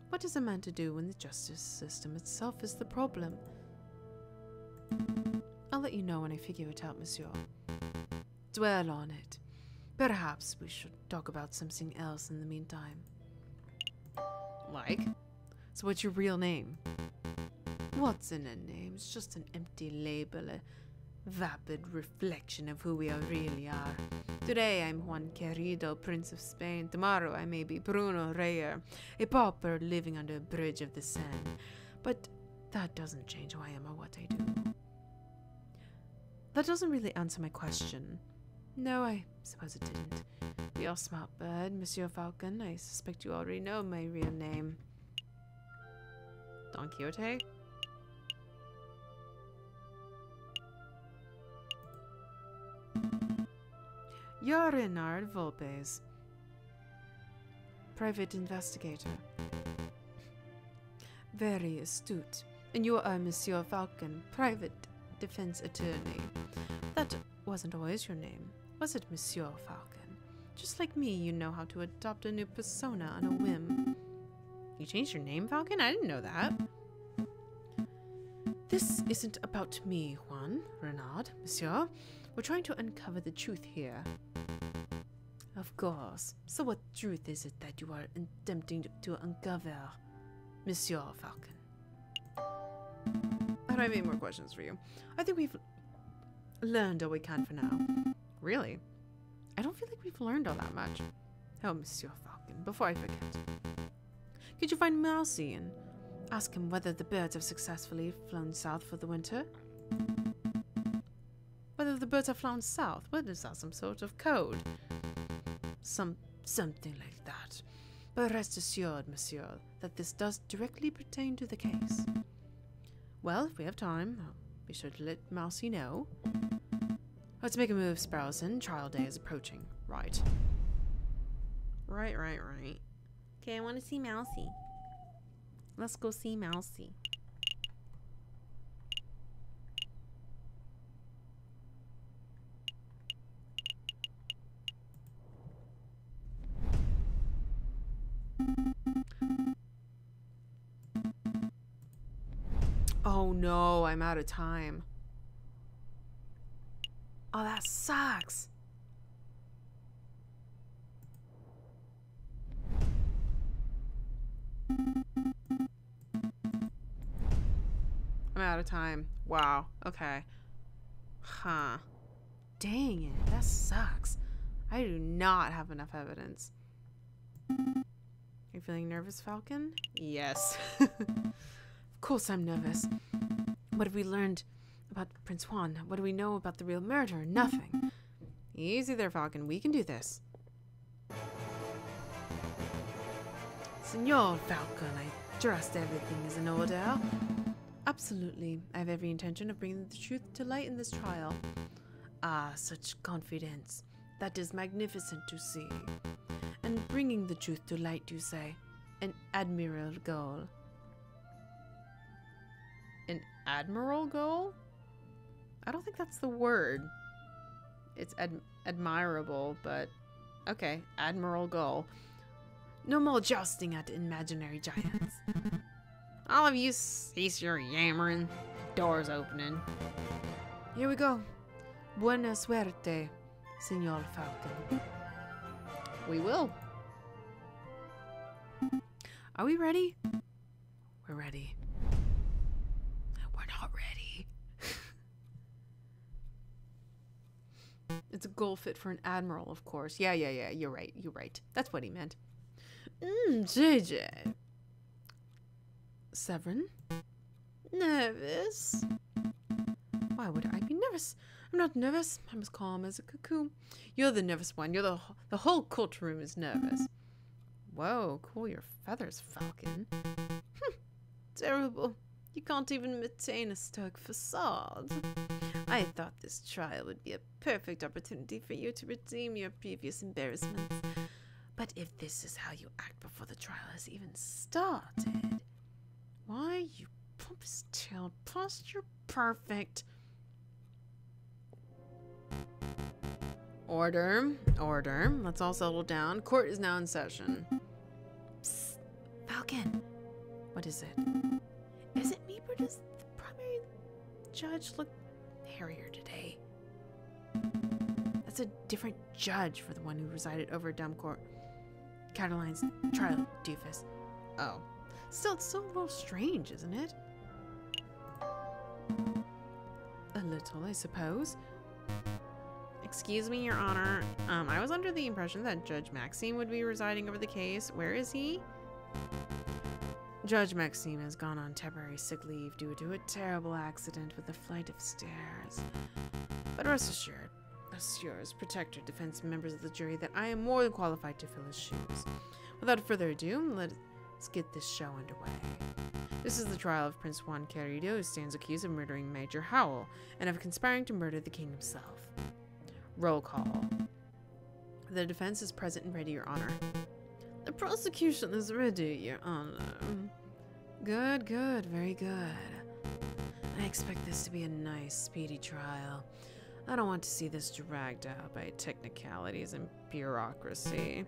What is a man to do when the justice system itself is the problem? I'll let you know when I figure it out, monsieur. Dwell on it. Perhaps we should talk about something else in the meantime. Like? So what's your real name? What's in a name? It's just an empty label, a vapid reflection of who we really are. Today I'm Juan Querido, Prince of Spain. Tomorrow I may be Bruno Reyer, a pauper living under a bridge of the Seine. But that doesn't change who I am or what I do. That doesn't really answer my question. No, I suppose it didn't. Be a smart bird, Monsieur Falcon. I suspect you already know my real name. Don Quixote? You're Renard Volpes, private investigator. Very astute. And you are Monsieur Falcon, private defense attorney. That wasn't always your name, was it, Monsieur Falcon? Just like me, you know how to adopt a new persona on a whim. You changed your name, Falcon? I didn't know that. This isn't about me, Juan, Renard, Monsieur. We're trying to uncover the truth here. Of course. So what truth is it that you are attempting to uncover, Monsieur Falcon? I don't have any more questions for you. I think we've learned all we can for now. Really? I don't feel like we've learned all that much. Oh, Monsieur Falcon, before I forget. Could you find Mousy and ask him whether the birds have successfully flown south for the winter? Whether the birds have flown south? What is that, some sort of code? Something like that. But rest assured, monsieur, that this does directly pertain to the case. Well, if we have time, I'll be sure to let Mousy know. Let's make a move, Sparrowson. Trial day is approaching. Right. Right. Okay, I want to see Mousy. Let's go see Mousy. Oh no, I'm out of time. Oh, that sucks. I'm out of time. Wow. Okay. Huh. Dang it. That sucks. I do not have enough evidence. Are you feeling nervous, Falcon? Yes. Of course I'm nervous. What have we learned about Prince Juan? What do we know about the real murder? Nothing. Easy there, Falcon. We can do this. Senor Falcon, I trust everything is in order. Absolutely. I have every intention of bringing the truth to light in this trial. Ah, such confidence. That is magnificent to see. And bringing the truth to light, you say? An admirable goal. An admiral goal? I don't think that's the word. It's admirable, but okay, admiral goal. No more jousting at imaginary giants. All of you cease your yammering. Doors opening. Here we go. Buena suerte, Senor Falcon. We will. Are we ready? We're ready. We're not ready. It's a goal fit for an admiral, of course. Yeah, you're right. That's what he meant. JJ. Severin? Nervous? Why would I be nervous? I'm not nervous. I'm as calm as a cuckoo. You're the nervous one. You're the whole courtroom is nervous. Whoa, cool your feathers, Falcon. Terrible. You can't even maintain a stoic facade. I thought this trial would be a perfect opportunity for you to redeem your previous embarrassments. But if this is how you act before the trial has even started... Why, you pompous-tailed posture perfect. Order. Let's all settle down. Court is now in session. Psst. Falcon. What is it? Is it me, or does the primary judge look hairier today? That's a different judge for the one who presided over Cataline's trial, doofus. Oh. Still, it's still a little strange, isn't it? A little, I suppose. Excuse me, Your Honor. I was under the impression that Judge Maxime would be residing over the case. Where is he? Judge Maxime has gone on temporary sick leave due to a terrible accident with a flight of stairs. But rest assured, assures protector defense members of the jury that I am more than qualified to fill his shoes. Without further ado, let's get this show underway. This is the trial of Prince Juan Querido, who stands accused of murdering Major Howell and of conspiring to murder the king himself. Roll call. The defense is present and ready, Your Honor. The prosecution is ready, Your Honor. Good, very good. I expect this to be a nice, speedy trial. I don't want to see this dragged out by technicalities and bureaucracy.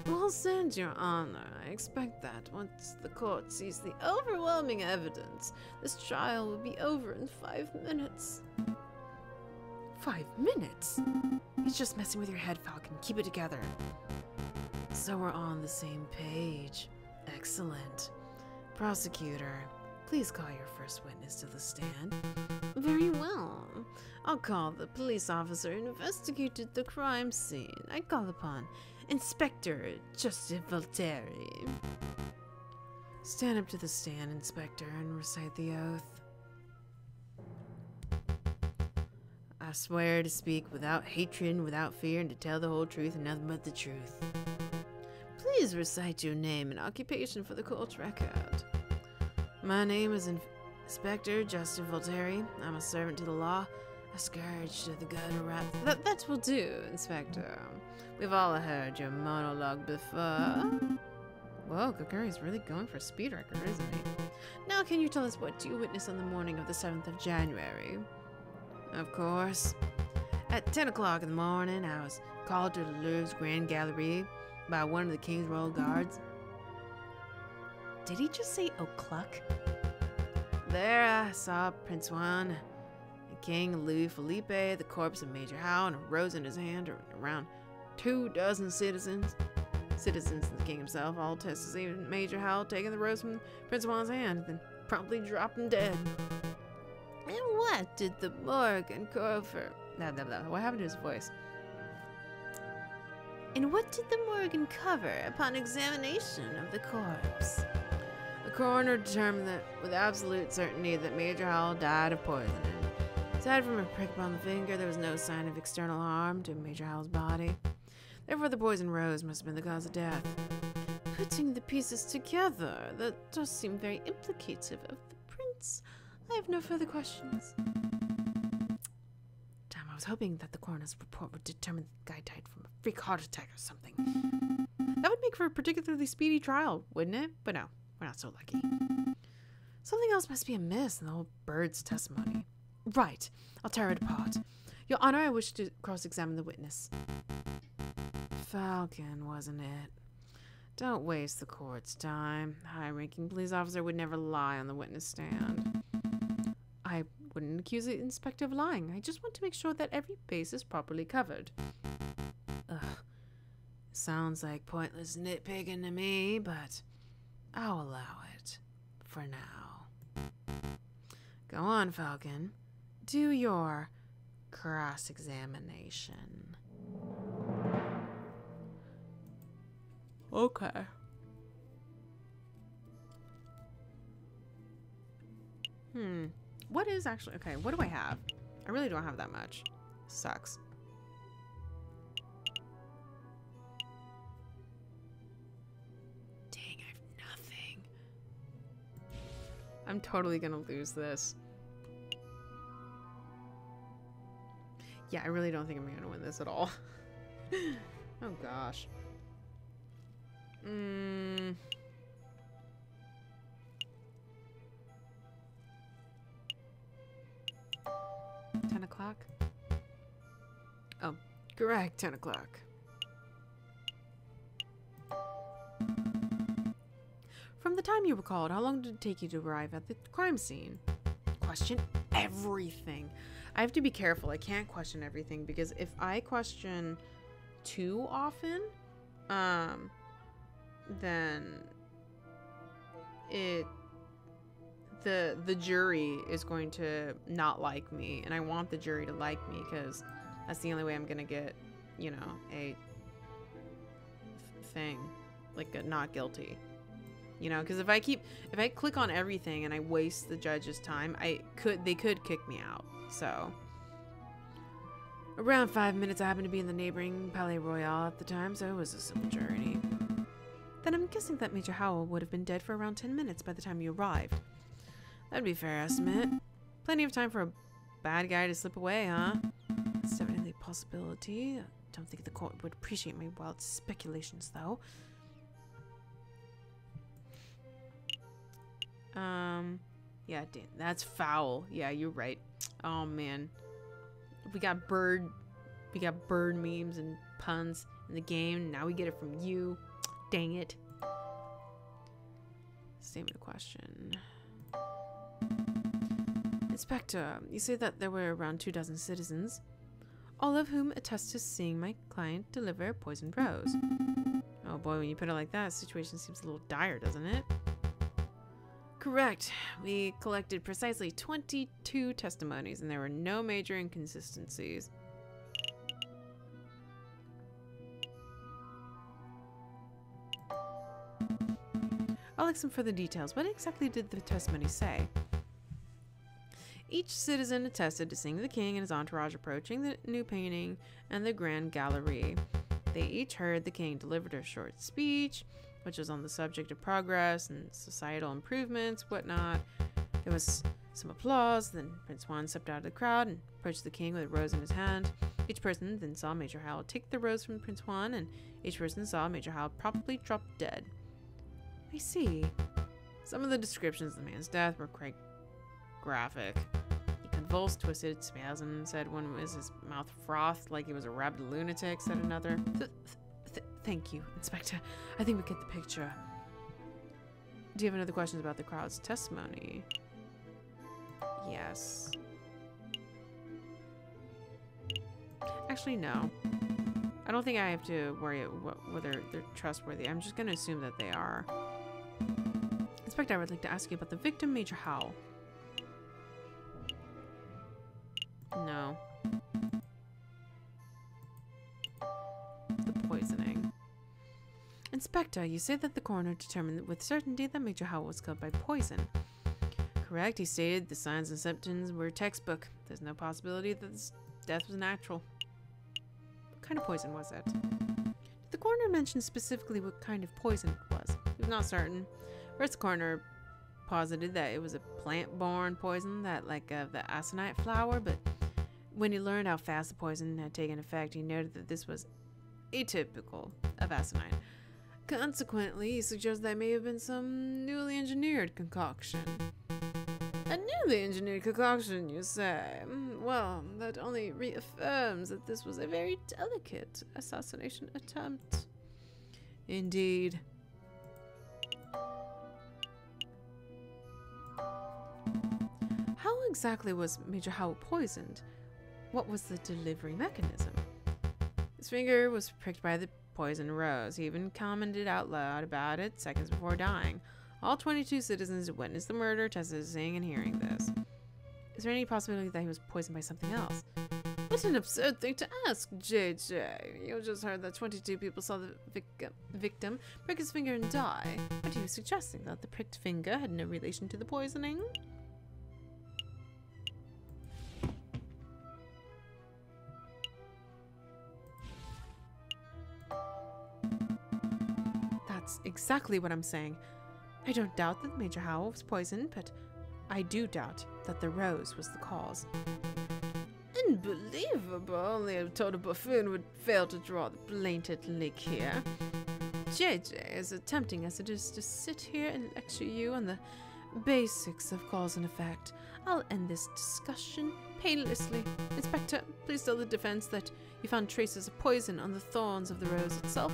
Well said, Your Honor. I expect that once the court sees the overwhelming evidence, this trial will be over in 5 minutes. 5 minutes? He's just messing with your head, Falcon. Keep it together. So we're on the same page. Excellent. Prosecutor, please call your first witness to the stand. Very well. I'll call the police officer who investigated the crime scene. I call upon Inspector Justin Volteri. Stand up to the stand, Inspector, and recite the oath. I swear to speak without hatred and without fear, and to tell the whole truth and nothing but the truth. Please recite your name and occupation for the court record. My name is Inspector Justin Volteri. I'm a servant to the law, a scourge to the gutter rat. That will do, Inspector. We've all heard your monologue before. Whoa, Kokuri's really going for a speed record, isn't he? Now can you tell us what you witnessed on the morning of the 7th of January? Of course. At 10 o'clock in the morning, I was called to the Louvre's Grand Gallery by one of the King's Royal Guards. Did he just say o'clock? There I saw Prince Juan, the King Louis Philippe, the corpse of Major Howell, and a rose in his hand, around 24 citizens and the king himself, all test to see Major Howell taking the rose from Prince Juan's hand, then promptly dropped him dead. And what did the morgue uncover? What happened to his voice? And what did the morgue uncover upon examination of the corpse? The coroner determined that with absolute certainty that Major Howell died of poisoning. Aside from a prick upon the finger, there was no sign of external harm to Major Howell's body. Therefore, the poison rose must have been the cause of death. Putting the pieces together, that does seem very implicative of the prince. I have no further questions. Damn, I was hoping that the coroner's report would determine the guy died from a freak heart attack or something. That would make for a particularly speedy trial, wouldn't it? But no, we're not so lucky. Something else must be amiss in the whole bird's testimony. Right, I'll tear it apart. Your Honor, I wish to cross-examine the witness. Falcon, wasn't it? Don't waste the court's time. The high-ranking police officer would never lie on the witness stand. I wouldn't accuse the inspector of lying. I just want to make sure that every base is properly covered. Ugh. Sounds like pointless nitpicking to me, but I'll allow it. For now. Go on, Falcon. Do your Cross-examination. Okay. What is actually... Okay, what do I have? I really don't have that much. Sucks. Dang, I have nothing. I'm totally gonna lose this. Yeah, I really don't think I'm gonna win this at all. Oh gosh. 10 o'clock? Oh, correct, 10 o'clock. From the time you were called, how long did it take you to arrive at the crime scene? Question everything. I have to be careful. I can't question everything because if I question too often, then the jury is going to not like me, and I want the jury to like me because that's the only way I'm gonna get, you know, a thing, like a not guilty, you know, because if I click on everything and I waste the judge's time, they could kick me out. So around 5 minutes. I happened to be in the neighboring Palais Royal at the time, so it was a simple journey. Then I'm guessing that Major Howell would have been dead for around 10 minutes by the time you arrived. That'd be a fair estimate. Plenty of time for a bad guy to slip away, huh? It's definitely a possibility. I don't think the court would appreciate my wild speculations, though. Yeah, damn, that's foul. Yeah, you're right. Oh, man. We got bird memes and puns in the game. Now we get it from you. Dang it. Statement of question. Inspector, you say that there were around 24 citizens, all of whom attest to seeing my client deliver a poisoned rose. Oh boy, when you put it like that, the situation seems a little dire, doesn't it? Correct. We collected precisely 22 testimonies, and there were no major inconsistencies. I'll look some further details. What exactly did the testimony say? Each citizen attested to seeing the king and his entourage approaching the new painting and the Grand Gallery. They each heard the king delivered a short speech, which was on the subject of progress and societal improvements, whatnot. There was some applause. Then Prince Juan stepped out of the crowd and approached the king with a rose in his hand. Each person then saw Major Howell take the rose from Prince Juan, and each person saw Major Howell promptly drop dead. I see. Some of the descriptions of the man's death were quite graphic. He convulsed, twisted, spasmed, said one was his mouth frothed like he was a rabid lunatic, said another. Thank you, Inspector. I think we get the picture. Do you have any other questions about the crowd's testimony? Yes. Actually, no. I don't think I have to worry whether they're trustworthy. I'm just going to assume that they are. Inspector, I would like to ask you about the victim, Major Howell. No. The poisoning. Inspector, you say that the coroner determined with certainty that Major Howell was killed by poison. Correct, he stated the signs and symptoms were textbook. There's no possibility that this death was natural. What kind of poison was it? Did the coroner mention specifically what kind of poison it was? He was not certain. First, the coroner posited that it was a plant-borne poison, that like the aconite flower, but when he learned how fast the poison had taken effect, he noted that this was atypical of aconite. Consequently, he suggests that may have been some newly engineered concoction. A newly engineered concoction, you say? Well, that only reaffirms that this was a very delicate assassination attempt. Indeed. How exactly was Major Howell poisoned? What was the delivery mechanism? His finger was pricked by the poison rose. He even commented out loud about it seconds before dying. All 22 citizens who witnessed the murder tested seeing and hearing this. Is there any possibility that he was poisoned by something else? What an absurd thing to ask, JJ. You just heard that 22 people saw the victim prick his finger and die. What are you suggesting? That the pricked finger had no relation to the poisoning? That's exactly what I'm saying. I don't doubt that Major Howell was poisoned, but I do doubt that the rose was the cause. Unbelievable! Only a total buffoon would fail to draw the blatant link here. JJ, as tempting as it is to sit here and lecture you on the basics of cause and effect, I'll end this discussion painlessly. Inspector, please tell the defense that you found traces of poison on the thorns of the rose itself.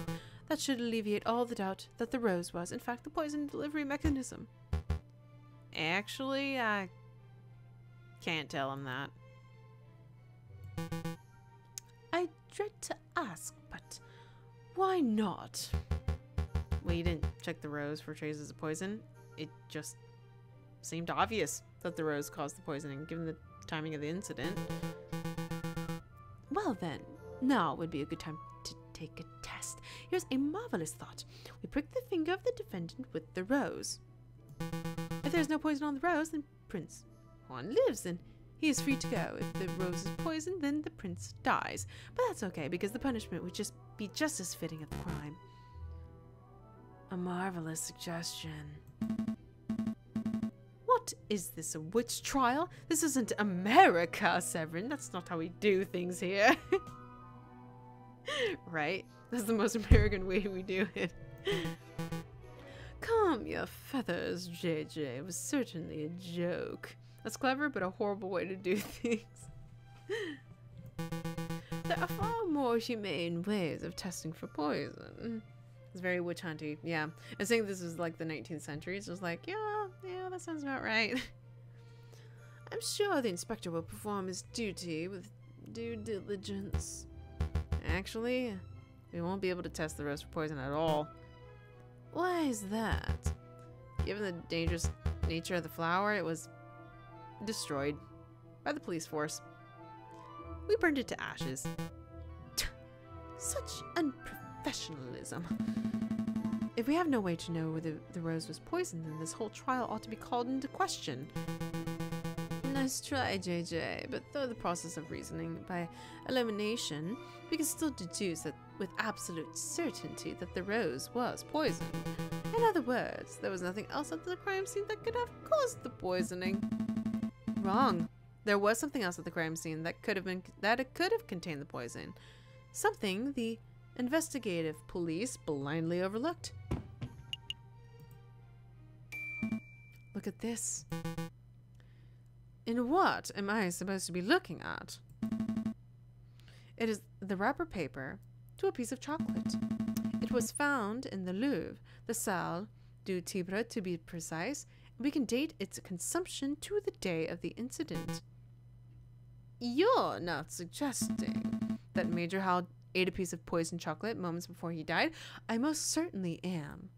That should alleviate all the doubt that the rose was, in fact, the poison delivery mechanism. Actually, I can't tell him that. I dread to ask, but why not? Well, you didn't check the rose for traces of poison. It just seemed obvious that the rose caused the poisoning, given the timing of the incident. Well then, now would be a good time to take a test. Here's a marvelous thought. We prick the finger of the defendant with the rose. If there's no poison on the rose, then Prince Juan lives, and he is free to go. If the rose is poisoned, then the prince dies. But that's okay, because the punishment would just be just as fitting of the crime. A marvelous suggestion. What is this, a witch trial? This isn't America, Severin. That's not how we do things here. Right? That's the most American way we do it. Calm your feathers, JJ. It was certainly a joke. That's clever, but a horrible way to do things. There are far more humane ways of testing for poison. It's very witch hunty. Yeah. I think this is like the 19th century. It's just like, yeah, that sounds about right. I'm sure the inspector will perform his duty with due diligence. Actually, we won't be able to test the rose for poison at all. Why is that? Given the dangerous nature of the flower, it was destroyed by the police force. We burned it to ashes. Such unprofessionalism. If we have no way to know whether the rose was poisoned, then this whole trial ought to be called into question. Nice try, JJ, but through the process of reasoning by elimination, we can still deduce that with absolute certainty that the rose was poisoned. In other words, there was nothing else at the crime scene that could have caused the poisoning. Wrong. There was something else at the crime scene that could have contained the poison. Something the investigative police blindly overlooked. Look at this. And what am I supposed to be looking at? It is the wrapper paper to a piece of chocolate. It was found in the Louvre, the Salle du Tibre to be precise. We can date its consumption to the day of the incident. You're not suggesting that Major Howell ate a piece of poisoned chocolate moments before he died? I most certainly am.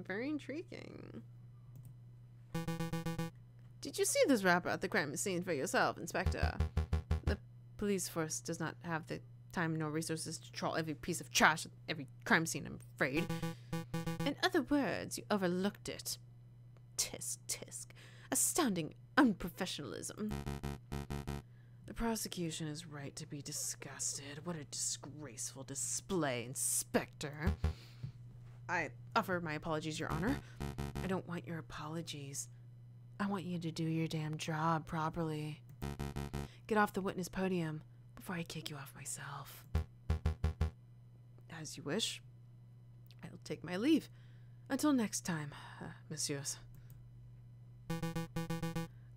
Very intriguing. Did you see this wrapper at the crime scene for yourself, Inspector? The police force does not have the time nor resources to trawl every piece of trash at every crime scene, I'm afraid. In other words, you overlooked it. Tisk, tisk. Astounding unprofessionalism. The prosecution is right to be disgusted. What a disgraceful display, Inspector. I offer my apologies, Your Honor. I don't want your apologies. I want you to do your damn job properly. Get off the witness podium before I kick you off myself. As you wish. I'll take my leave. Until next time, messieurs.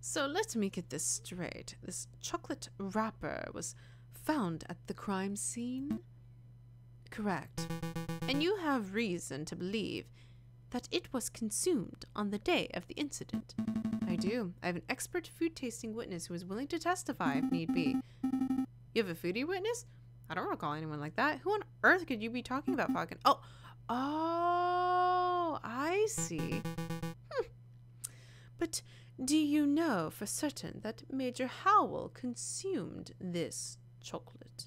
So let me get this straight. This chocolate wrapper was found at the crime scene? Correct. And you have reason to believe that it was consumed on the day of the incident. I do. I have an expert food tasting witness who is willing to testify if need be. You have a foodie witness? I don't recall anyone like that. Who on earth could you be talking about, Falcon? Oh, I see. But Do you know for certain that Major Howell consumed this chocolate?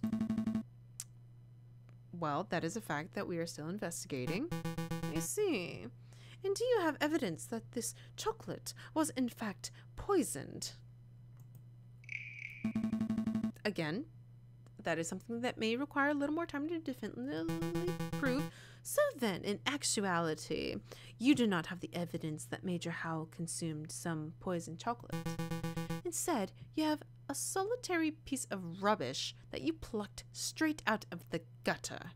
Well, that is a fact that we are still investigating. I see. And do you have evidence that this chocolate was in fact poisoned? Again, that is something that may require a little more time to definitively prove. So then, in actuality, you do not have the evidence that Major Howell consumed some poisoned chocolate. Instead, you have a solitary piece of rubbish that you plucked straight out of the gutter.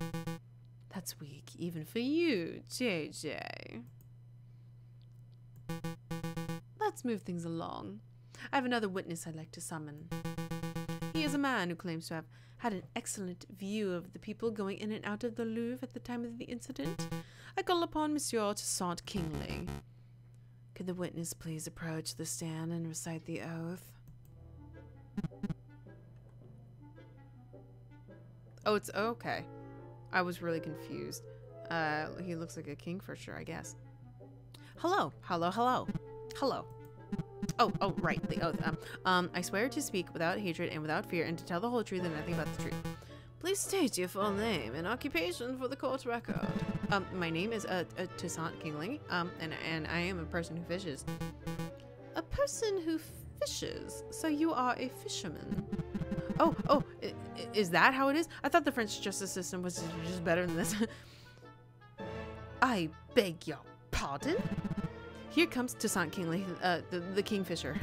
That's weak, even for you, JJ. Let's move things along. I have another witness I'd like to summon. He is a man who claims to have had an excellent view of the people going in and out of the Louvre at the time of the incident. I call upon Monsieur Toussaint Kingsley. Could the witness please approach the stand and recite the oath? Oh, it's okay. I was really confused. He looks like a kingfisher, I guess. Hello. Oh, right, the oath. I swear to speak without hatred and without fear, and to tell the whole truth and nothing but the truth. Please state your full name and occupation for the court record. My name is Toussaint Kingsley, and I am a person who fishes. A person who fishes? So you are a fisherman? Oh, is that how it is? I thought the French justice system was just better than this. I beg your pardon? Here comes Toussaint Kingsley, the kingfisher.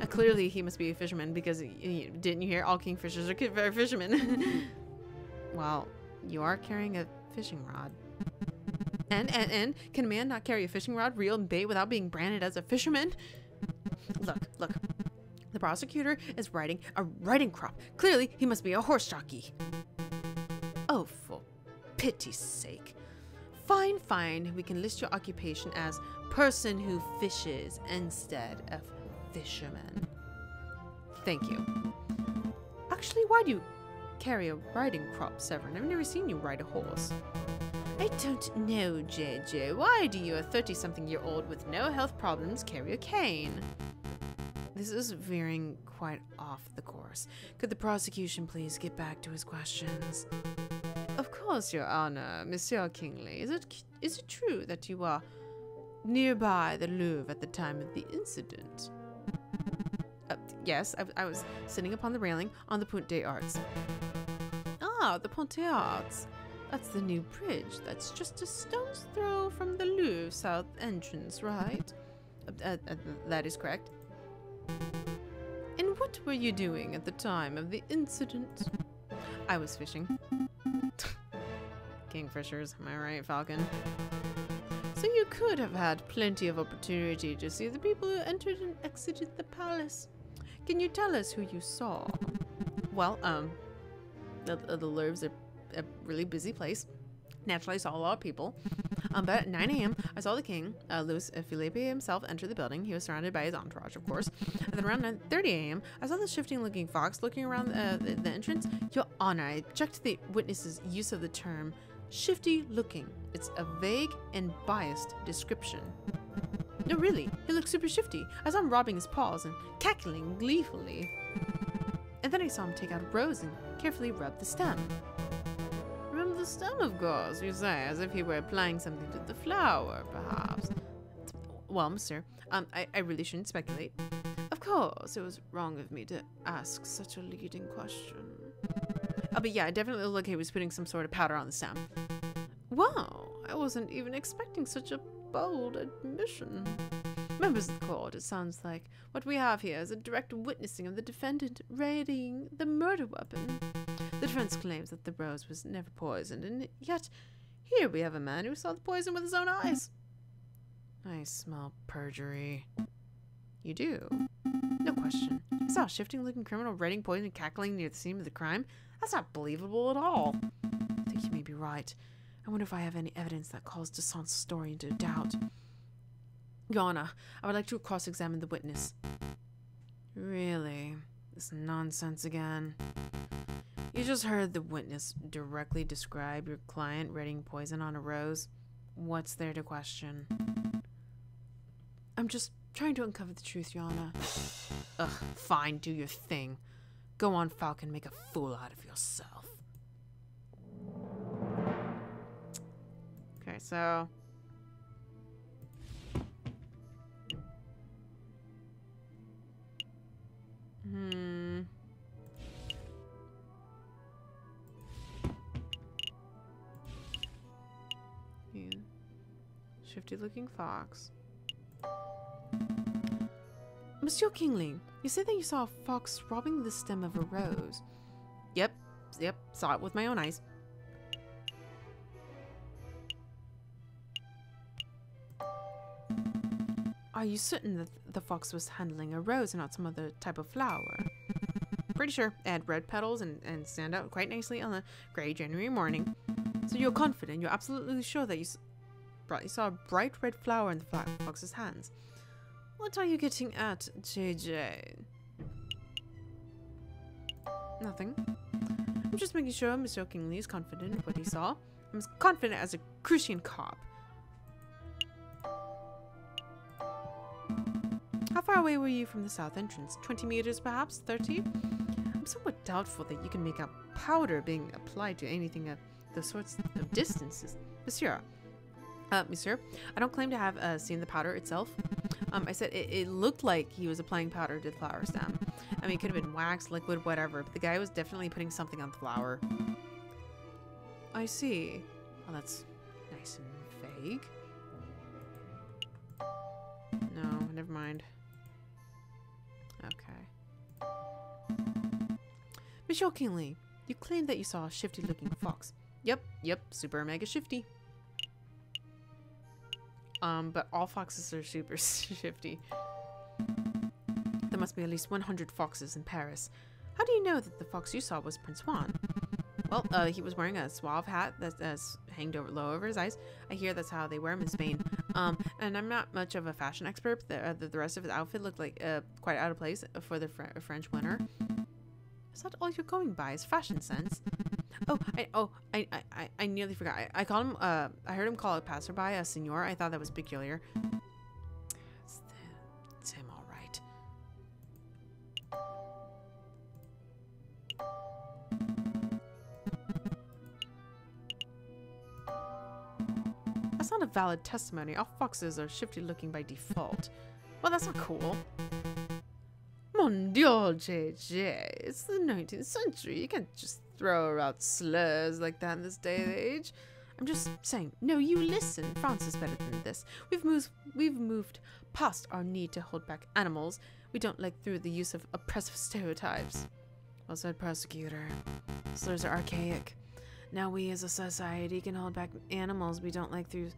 Clearly, he must be a fisherman because didn't you hear? All kingfishers are fishermen. Well, you are carrying a fishing rod. And can a man not carry a fishing rod, reel, and bait without being branded as a fisherman? Look. The prosecutor is writing a riding crop. Clearly, he must be a horse jockey. Oh, for pity's sake. Fine. We can list your occupation as person who fishes instead of fisherman. Thank you. Actually, why do you carry a riding crop, Severin? I've never seen you ride a horse. I don't know, JJ. Why do you, a 30-something-year-old with no health problems, carry a cane? This is veering quite off the course. Could the prosecution please get back to his questions? Of course, Your Honor, Monsieur Kingsley. Is it true that you are nearby the Louvre at the time of the incident? Yes, I was sitting upon the railing on the Pont des Arts. Ah, the Pont des Arts. That's the new bridge that's just a stone's throw from the Louvre south entrance, right? That is correct. And what were you doing at the time of the incident? I was fishing. Kingfishers, am I right, Falcon? So you could have had plenty of opportunity to see the people who entered and exited the palace. Can you tell us who you saw? Well, the Louvre's a really busy place. Naturally, I saw a lot of people. But at 9 a.m., I saw the king, Louis Philippe himself, enter the building. He was surrounded by his entourage, of course. And then around 9:30 a.m., I saw the shifting-looking fox looking around the entrance. Your Honor, I object to the witness's use of the term shifty-looking. It's a vague and biased description. No, really, he looked super shifty. I saw him rubbing his paws and cackling gleefully. And then I saw him take out a rose and carefully rub the stem. Remember the stem, of course, you say, as if he were applying something to the flower, perhaps. Well, monsieur, I really shouldn't speculate. Of course, it was wrong of me to ask such a leading question. But yeah, I definitely looked like he was putting some sort of powder on the stem. Wow, I wasn't even expecting such a bold admission. Members of the court, it sounds like what we have here is a direct witnessing of the defendant readying the murder weapon. The defense claims that the rose was never poisoned, and yet here we have a man who saw the poison with his own eyes. I smell perjury. You do? No question. I saw a shifting-looking criminal readying poison and cackling near the scene of the crime. That's not believable at all. I think you may be right. I wonder if I have any evidence that calls Toussaint's story into doubt. Your Honor, I would like to cross-examine the witness. Really? This nonsense again? You just heard the witness directly describe your client readying poison on a rose. What's there to question? I'm just Trying to uncover the truth, Your Honor. Ugh, fine, do your thing. Go on, Falcon, make a fool out of yourself. Okay, so... Yeah. Shifty-looking fox. Monsieur Kingly, you said that you saw a fox robbing the stem of a rose. Yep, saw it with my own eyes. Are you certain that the fox was handling a rose and not some other type of flower? Pretty sure it had red petals and stand out quite nicely on a grey January morning. So you're confident, you're absolutely sure that you saw a bright red flower in the fox's hands. What are you getting at, JJ? Nothing. I'm just making sure Monsieur Kingsley is confident in what he saw. I'm as confident as a Crucian cop. How far away were you from the south entrance? 20 meters perhaps? 30? I'm somewhat doubtful that you can make out powder being applied to anything of the sorts of distances. Monsieur, I don't claim to have seen the powder itself. I said it looked like he was applying powder to the flower stem. I mean, it could have been wax, liquid, whatever, but the guy was definitely putting something on the flower. I see. Well, that's nice and vague. No, never mind. Okay. Monsieur Kingsley, you claimed that you saw a shifty-looking fox. Yep, super mega shifty. But all foxes are super shifty. There must be at least 100 foxes in Paris. How do you know that the fox you saw was Prince Juan? Well, he was wearing a suave hat that's hanged low over his eyes. I hear that's how they wear them in Spain. And I'm not much of a fashion expert, but the rest of his outfit looked like quite out of place for the French winter. Is that all you're going by? Is fashion sense? I nearly forgot. I called him. I heard him call a passerby a senor. I thought that was peculiar. It's him, all right. That's not a valid testimony. All foxes are shifty-looking by default. Well, that's not cool. Mon Dieu, JJ. It's the 19th century. You can't just throw out slurs like that in this day and age. I'm just saying. No, you listen. France is better than this. We've moved past our need to hold back animals. We don't like through the use of oppressive stereotypes. Well said, prosecutor. Slurs are archaic. Now we as a society can hold back animals we don't like through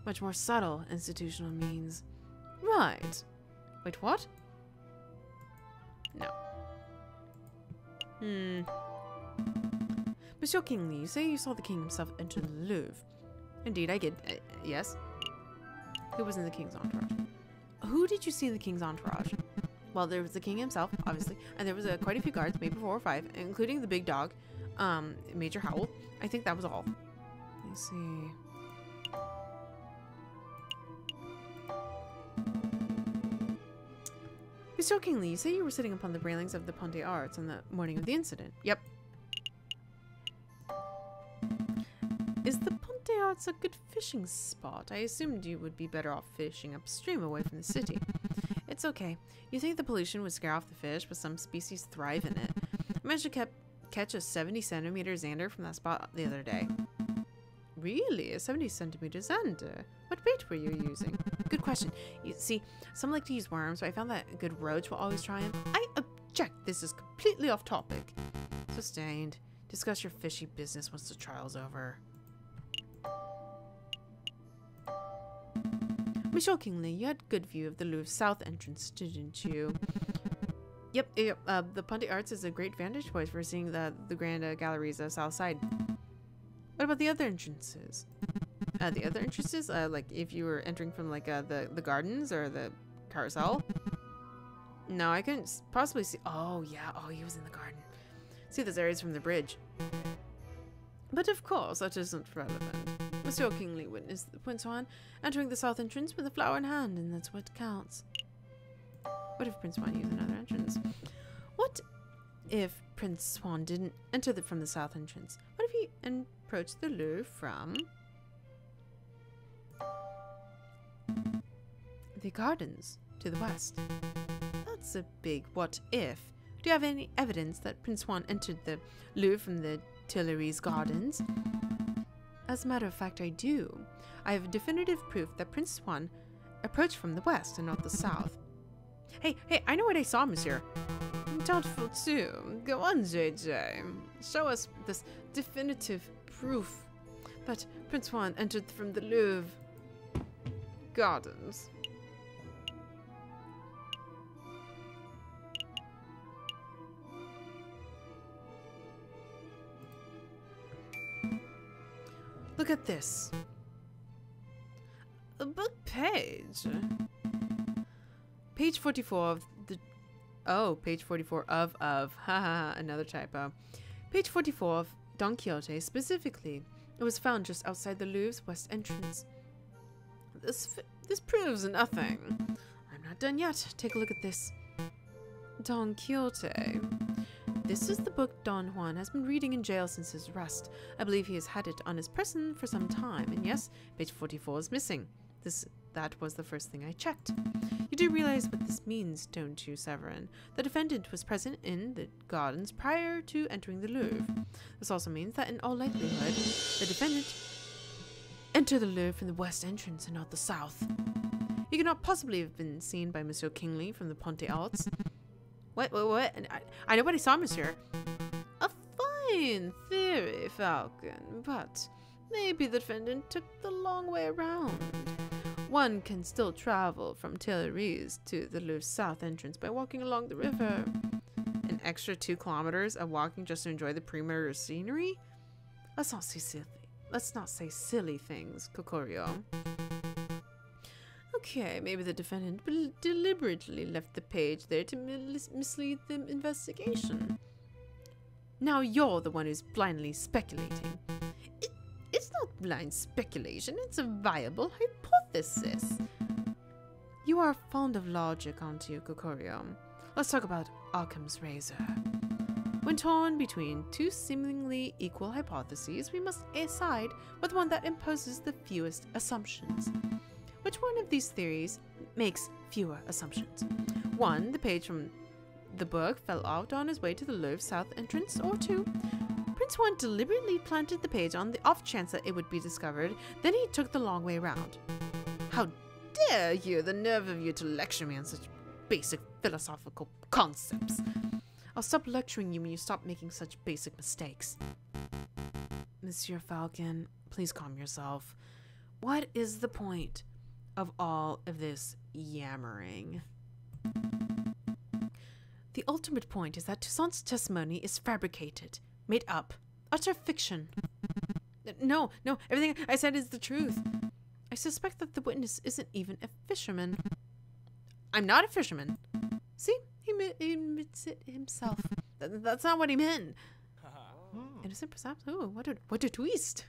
much more subtle institutional means. Right. Wait, what? No. Monsieur Kingsley, you say you saw the king himself enter the Louvre. Indeed, I did. Yes. Who was in the king's entourage? Who did you see in the king's entourage? Well, there was the king himself, obviously, and there was quite a few guards, maybe 4 or 5, including the big dog, Major Howell. I think that was all. Let me see. Monsieur Kingsley, you say you were sitting upon the railings of the Pont des Arts on the morning of the incident. Yep. Is the Pont des Arts a good fishing spot? I assumed you would be better off fishing upstream away from the city. It's okay. You think the pollution would scare off the fish, but some species thrive in it. I managed to catch a 70-centimeter zander from that spot the other day. Really? A 70-centimeter zander? What bait were you using? Good question. You see, some like to use worms, but I found that a good roach will always try them. I object. This is completely off topic. Sustained. Discuss your fishy business once the trial's over. Monsieur Kingsley, you had good view of the Louvre south entrance, didn't you? Yep. The Pont des Arts is a great vantage point for seeing the grand galleries south side. What about the other entrances? Like if you were entering from like the gardens or the carousel? No, I couldn't possibly see. Oh yeah, he was in the garden. See those areas from the bridge. But of course, that isn't relevant. Monsieur Kingsley witnessed the Prince Juan entering the south entrance with a flower in hand, and that's what counts. What if Prince Swan used another entrance? What if Prince Swan didn't enter from the south entrance? What if he approached the Louvre from the gardens to the west? That's a big what if. Do you have any evidence that Prince Swan entered the Louvre from the Tuileries gardens? As a matter of fact, I do. I have definitive proof that Prince Swan approached from the west and not the south. Hey, I know what I saw, monsieur. Doubtful too. Go on, JJ. Show us this definitive proof that Prince Swan entered from the Louvre gardens. Look at this. A book page. Page 44 of the... Oh, page 44 of. Haha, another typo. Page 44 of Don Quixote specifically. It was found just outside the Louvre's west entrance. This proves nothing. I'm not done yet. Take a look at this. Don Quixote. This is the book Don Juan has been reading in jail since his arrest. I believe he has had it on his person for some time, and yes, page 44 is missing. That was the first thing I checked. You do realize what this means, don't you, Severin? The defendant was present in the gardens prior to entering the Louvre. This also means that in all likelihood, the defendant entered the Louvre from the west entrance and not the south. He could not possibly have been seen by Monsieur Kingsley from the Pont des Arts. What? I know what I saw, monsieur. A fine theory, Falcon, but maybe the defendant took the long way around. One can still travel from Tuileries to the Louvre's south entrance by walking along the river. An extra 2 kilometers of walking just to enjoy the premier scenery? Let's not say silly things, Kokorio. Okay, maybe the defendant deliberately left the page there to mislead the investigation. Now you're the one who's blindly speculating. It's not blind speculation, it's a viable hypothesis. You are fond of logic, aren't you, Kokorio? Let's talk about Occam's razor. When torn between 2 seemingly equal hypotheses, we must decide with one that imposes the fewest assumptions. Which one of these theories makes fewer assumptions? 1. The page from the book fell out on his way to the Louvre south entrance, or 2. Prince Juan deliberately planted the page on the off chance that it would be discovered, then he took the long way around. How dare you, the nerve of you to lecture me on such basic philosophical concepts. I'll stop lecturing you when you stop making such basic mistakes. Monsieur Falcon, please calm yourself. What is the point of all of this yammering? The ultimate point is that Toussaint's testimony is fabricated, made up, utter fiction. No, everything I said is the truth. I suspect that the witness isn't even a fisherman. I'm not a fisherman. See, he admits it himself. That's not what he meant. Innocent, perhaps? Oh, what a twist.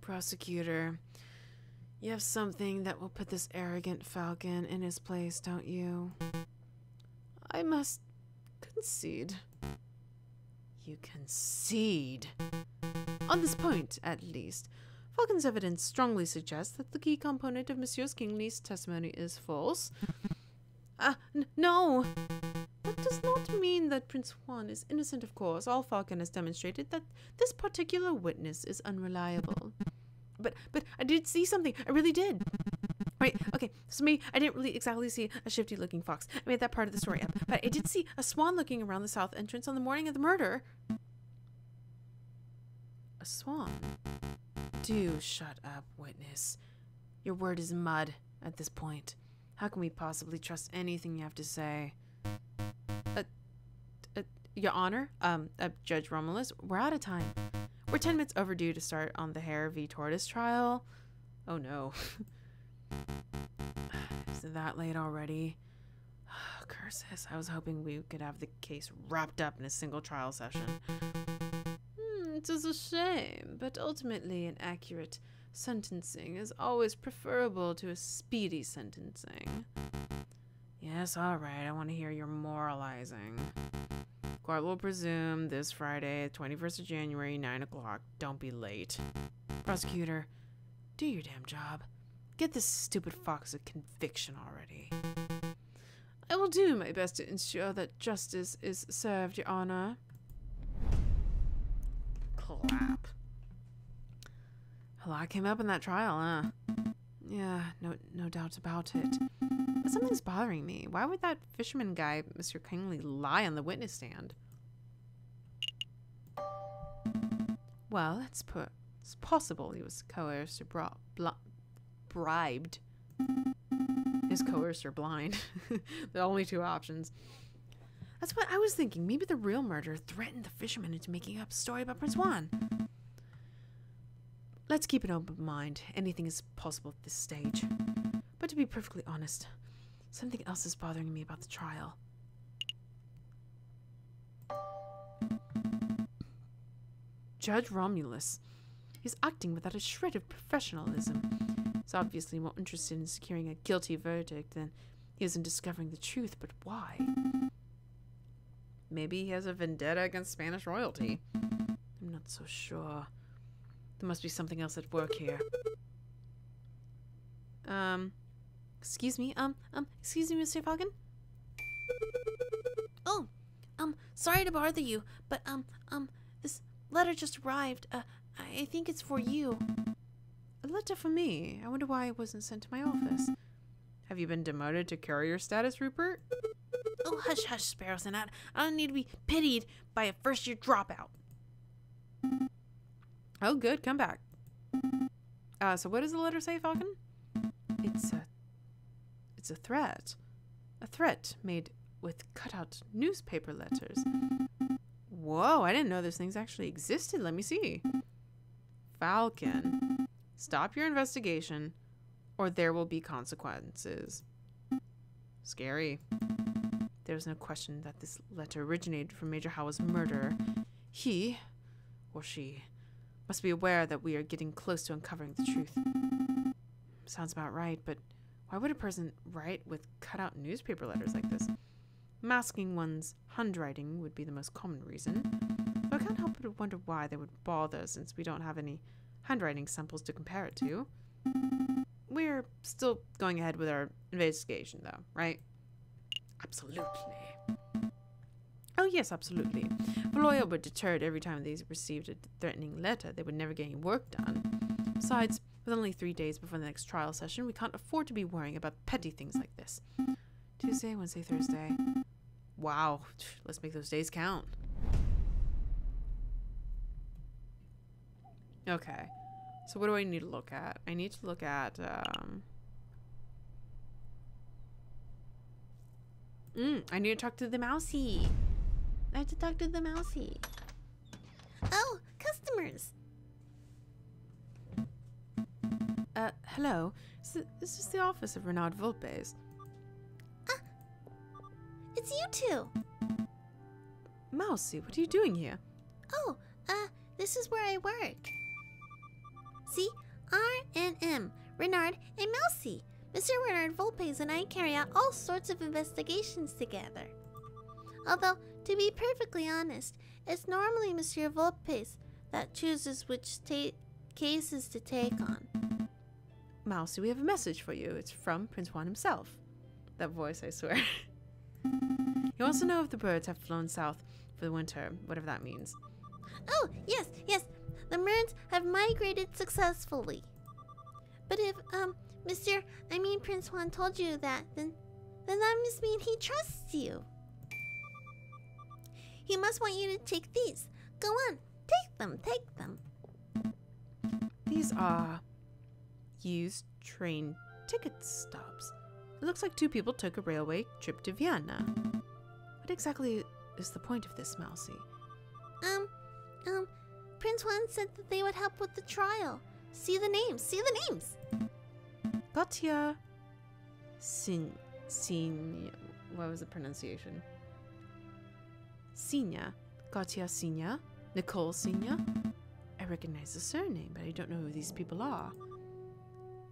Prosecutor, you have something that will put this arrogant Falcon in his place, don't you? I must concede. You concede? On this point, at least, Falcon's evidence strongly suggests that the key component of Monsieur Kingsley's testimony is false. No! That does not mean that Prince Juan is innocent, of course. All Falcon has demonstrated that this particular witness is unreliable. But I did see something. I really did. Right, okay, so maybe I didn't really exactly see a shifty-looking fox. I made that part of the story up. But I did see a swan looking around the south entrance on the morning of the murder. A swan? Do shut up, witness. Your word is mud at this point. How can we possibly trust anything you have to say? Your Honor, Judge Romulus, we're out of time. We're 10 minutes overdue to start on the Hare v. Tortoise trial. Oh no. Is it that late already? Curses, I was hoping we could have the case wrapped up in a single trial session. It is a shame, but ultimately an accurate Sentencing is always preferable to a speedy sentencing. Yes, all right, I want to hear your moralizing. Court will presume this Friday, 21st of January, 9 o'clock. Don't be late. Prosecutor, do your damn job. Get this stupid fox a conviction already. I will do my best to ensure that justice is served, Your Honor. Clap. A lot came up in that trial, huh? Yeah, no doubt about it. But something's bothering me. Why would that fisherman guy, Mr. Kingsley, lie on the witness stand? Well, it's possible he was coerced or bribed. Is coerced or blind? The only two options. That's what I was thinking. Maybe the real murderer threatened the fisherman into making up a story about Prince Juan. Let's keep an open mind. Anything is possible at this stage. But to be perfectly honest, something else is bothering me about the trial. Judge Romulus. He's acting without a shred of professionalism. He's obviously more interested in securing a guilty verdict than he is in discovering the truth, but why? Maybe he has a vendetta against Spanish royalty. I'm not so sure. There must be something else at work here. Excuse me, Mr. Falcon? Oh, sorry to bother you, but, this letter just arrived. I think it's for you. A letter for me? I wonder why it wasn't sent to my office. Have you been demoted to courier status, Rupert? Oh, hush, hush, Sparrowson. I don't need to be pitied by a first-year dropout. Oh, good. Come back. So what does the letter say, Falcon? It's a threat. A threat made with cut-out newspaper letters. Whoa, I didn't know those things actually existed. Let me see. Falcon, stop your investigation, or there will be consequences. Scary. There's no question that this letter originated from Major Howell's murder. He, or she, must be aware that we are getting close to uncovering the truth. Sounds about right, but why would a person write with cut-out newspaper letters like this? Masking one's handwriting would be the most common reason. But I can't help but wonder why they would bother, since we don't have any handwriting samples to compare it to. We're still going ahead with our investigation, though, right? Absolutely. Oh, yes, absolutely. If a lawyer were deterred every time they received a threatening letter, they would never get any work done. Besides, with only 3 days before the next trial session, we can't afford to be worrying about petty things like this. Tuesday, Wednesday, Thursday. Wow, let's make those days count. Okay, so what do I need to look at? I need to look at, I need to talk to the mousey. I have to talk to the mousey. Oh, customers. Hello. This is the office of Renard Volpes. It's you two. Mousey, what are you doing here? Oh, this is where I work. See? R&M, Renard and Mousey. Mr. Renard Volpes and I carry out all sorts of investigations together. Although, to be perfectly honest, it's normally Monsieur Volpes that chooses which cases to take on. Mousey, we have a message for you. It's from Prince Juan himself. That voice, I swear. He wants to know if the birds have flown south for the winter, whatever that means. Oh, yes. The birds have migrated successfully. But if, Prince Juan told you that, then that must mean he trusts you. He must want you to take these. Go on, take them. These are used train ticket stubs. It looks like 2 people took a railway trip to Vienna. What exactly is the point of this, Mousey? Prince Juan said that they would help with the trial. See the names. Gatia what was the pronunciation? Gatia Signa, Nicole Signa, I recognize the surname, but I don't know who these people are.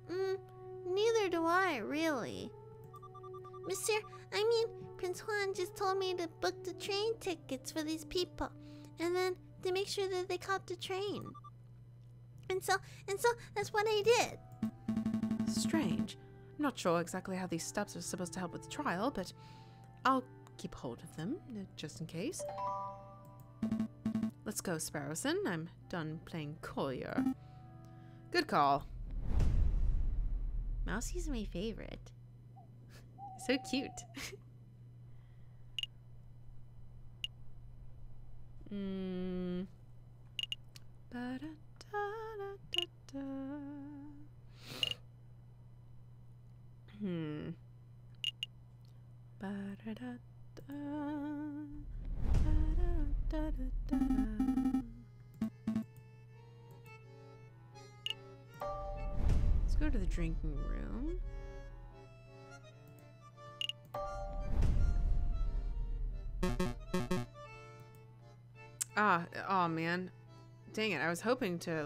Neither do I, really. Monsieur, Prince Juan just told me to book the train tickets for these people, and then to make sure that they caught the train. And so that's what I did. Strange. I'm not sure exactly how these steps are supposed to help with the trial, but I'll keep hold of them, just in case. Let's go, Sparrowson. I'm done playing Collier. Good call. Mousie's my favorite. So cute. Let's go to the drinking room. Oh man. Dang it, I was hoping to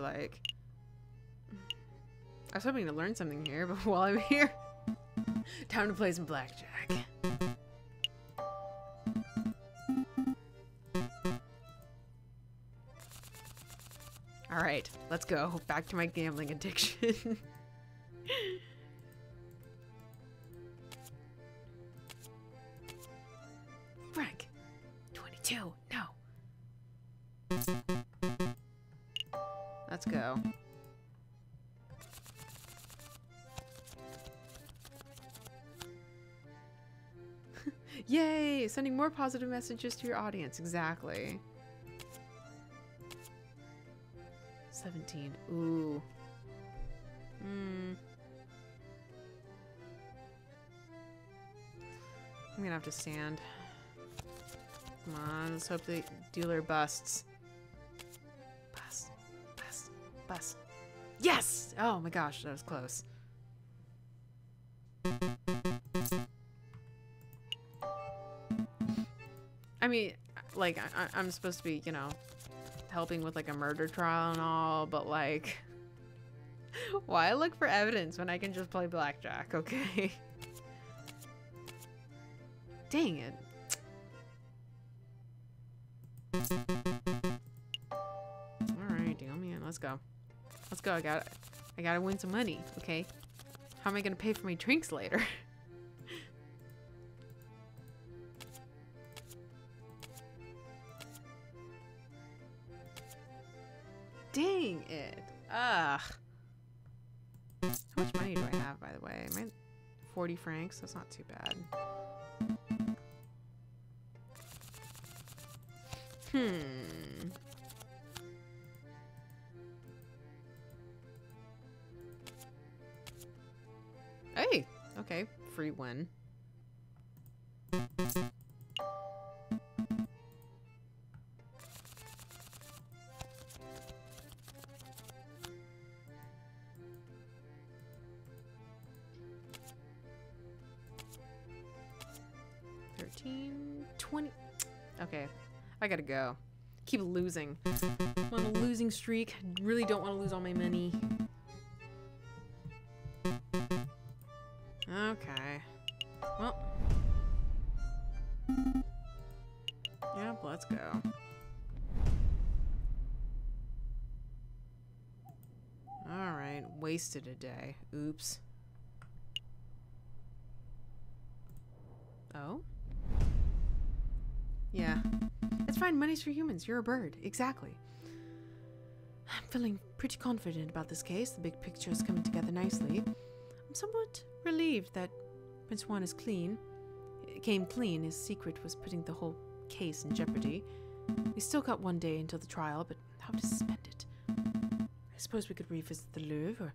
learn something here, but while I'm here, time to play some blackjack. Alright, let's go. Back to my gambling addiction. Frank! 22! No! Let's go. Yay! Sending more positive messages to your audience. Exactly. 17. Ooh. I'm gonna have to stand. Come on, let's hope the dealer busts. Bust. Bust. Bust. Yes! Oh my gosh, that was close. I mean, like, I'm supposed to be, you know, helping with like a murder trial and all, but like, why look for evidence when I can just play blackjack, okay? Dang it. Alright, deal me in. Let's go. Let's go. I gotta win some money, okay? How am I gonna pay for my drinks later? Dang it. Ugh. How much money do I have, by the way? Am I 40 francs? That's not too bad. Hey! Okay, free win. Okay, I gotta go. Keep losing. I'm on a losing streak. I really don't want to lose all my money. Okay. Well. Yep, let's go. Alright, wasted a day. Oops. Oh? Yeah. It's fine, money's for humans. You're a bird. Exactly. I'm feeling pretty confident about this case. The big picture is coming together nicely. I'm somewhat relieved that Prince Juan is clean. It came clean. His secret was putting the whole case in jeopardy. We still got one day until the trial, but how to spend it? I suppose we could revisit the Louvre, or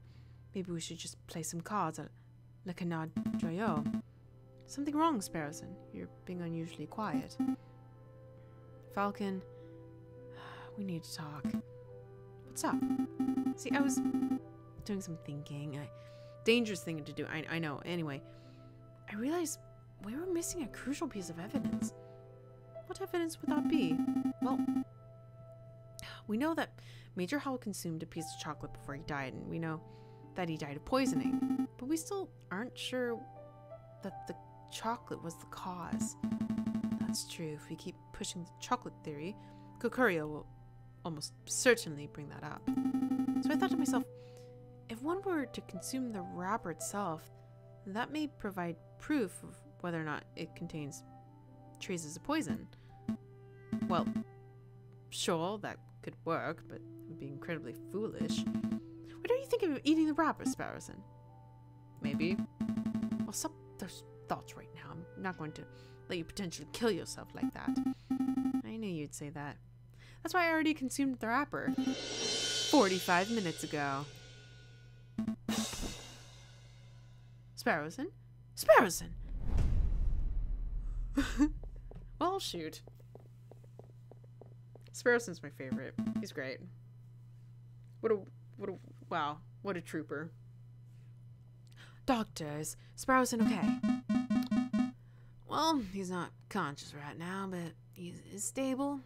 maybe we should just play some cards at Le Canard Joyeux. Something wrong, Sparrowson. You're being unusually quiet. Falcon, we need to talk. What's up? See, I was doing some thinking. Dangerous thing to do, I know. Anyway, I realized we were missing a crucial piece of evidence. What evidence would that be? Well, we know that Major Howell consumed a piece of chocolate before he died, and we know that he died of poisoning. But we still aren't sure that the chocolate was the cause. That's true. If we keep pushing the chocolate theory, Kokurio will almost certainly bring that up. So I thought to myself, if one were to consume the wrapper itself, that may provide proof of whether or not it contains traces of poison. Well, sure, that could work, but it would be incredibly foolish. What are you thinking of eating the wrapper, Sparrowson? Maybe. Well, stop those thoughts right now. I'm not going to let you potentially kill yourself like that. I knew you'd say that. That's why I already consumed the wrapper 45 minutes ago. Sparrowson? Sparrowson! Well, shoot. Sparrowson's my favorite. He's great. Wow, what a trooper. Doctor, is Sparrowson okay? Well, he's not conscious right now, but he's stable.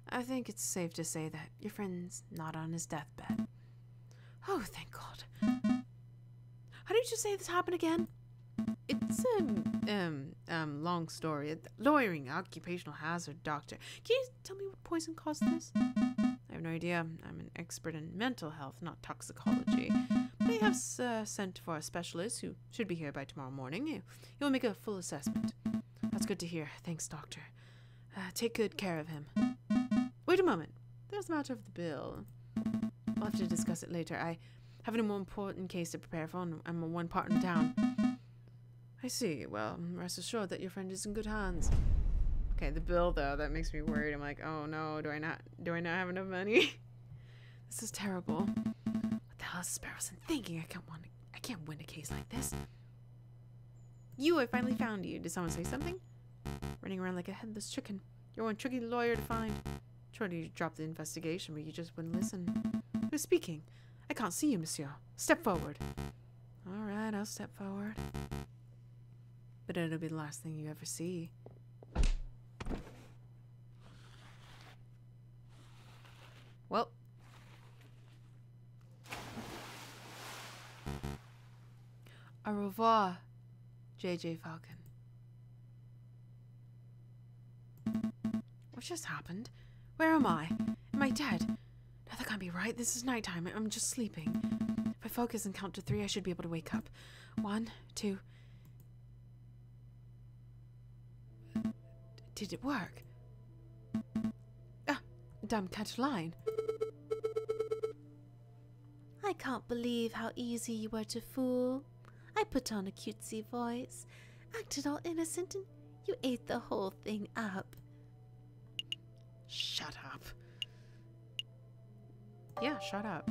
I think it's safe to say that your friend's not on his deathbed. Oh, thank God. How did you say this happened again? It's long story. Lawyering, occupational hazard, doctor. Can you tell me what poison caused this? I have no idea. I'm an expert in mental health, not toxicology. They have sent for a specialist who should be here by tomorrow morning. He will make a full assessment. That's good to hear. Thanks, doctor. Take good care of him. Wait a moment. There's the matter of the bill. We'll have to discuss it later. I have a more important case to prepare for, and I'm one partner down. I see. Well, rest assured that your friend is in good hands. Okay, the bill though, that makes me worried. I'm like, oh no, do I not have enough money? This is terrible. What the hell is Sparrowson thinking? I can't win a case like this. I finally found you. Did someone say something? Running around like a headless chicken. You're one tricky lawyer to find. Tried to drop the investigation, but you just wouldn't listen. Who's speaking? I can't see you, monsieur. Step forward. All right, I'll step forward. But it'll be the last thing you ever see. Well. Au revoir, J.J. Falcon. What just happened? Where am I? Am I dead? No, that can't be right. This is nighttime. I'm just sleeping. If I focus and count to 3, I should be able to wake up. 1, 2. Did it work? Ah, damn catch line. I can't believe how easy you were to fool. I put on a cutesy voice, acted all innocent, and you ate the whole thing up. Shut up. Yeah, shut up.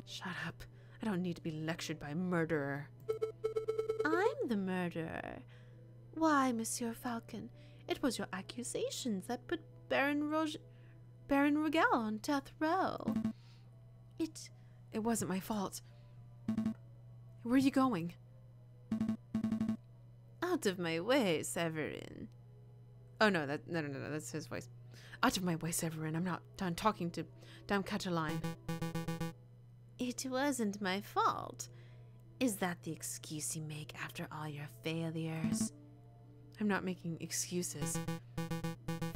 Shut up. I don't need to be lectured by a murderer. I'm the murderer. Why, Monsieur Falcon, it was your accusations that put Baron Rogel on death row. It wasn't my fault. Where are you going? Out of my way, Severin. Oh no, no, that's his voice. Out of my way, Severin. I'm not done talking to Dame Cataline. It wasn't my fault. Is that the excuse you make after all your failures? I'm not making excuses.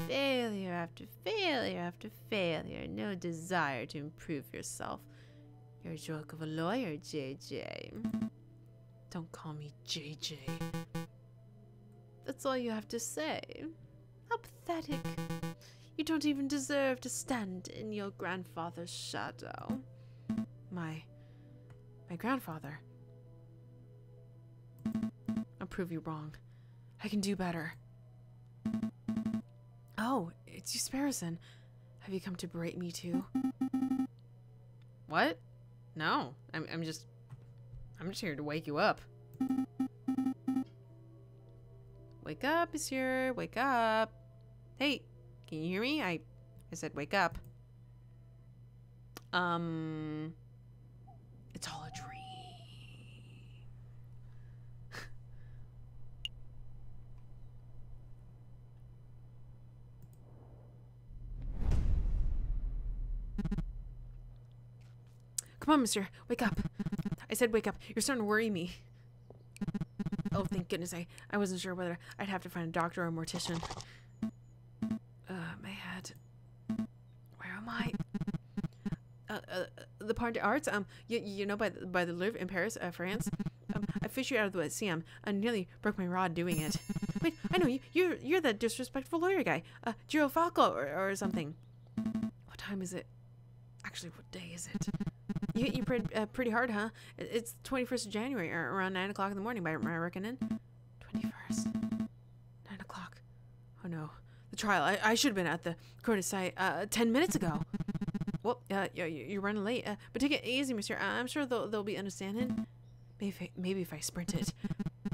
Failure after failure after failure. No desire to improve yourself. You're a joke of a lawyer, JJ. Don't call me JJ. That's all you have to say. How pathetic. You don't even deserve to stand in your grandfather's shadow. My grandfather. I'll prove you wrong. I can do better. Oh, it's you, Sparrowson. Have you come to berate me too? What? No, I'm just here to wake you up. Wake up, monsieur. Wake up. Hey, can you hear me? I said wake up. It's all a dream. Come on, monsieur. Wake up. I said wake up. You're starting to worry me. Oh, thank goodness. I wasn't sure whether I'd have to find a doctor or a mortician. My head. Where am I? The Parc des Arts. You know, by the Louvre in Paris, France. I fished you out of the sea. I nearly broke my rod doing it. Wait, I know you. You're that disrespectful lawyer guy. Giro Falco or something. What time is it? Actually, what day is it? You hit you pretty hard, huh? It's 21st of January, or around 9 o'clock in the morning, by my reckoning. 21st. 9 o'clock. Oh no. The trial. I should have been at the court of sight 10 minutes ago. Well, you're running late. But take it easy, monsieur. I'm sure they'll be understanding. Maybe if I sprint it.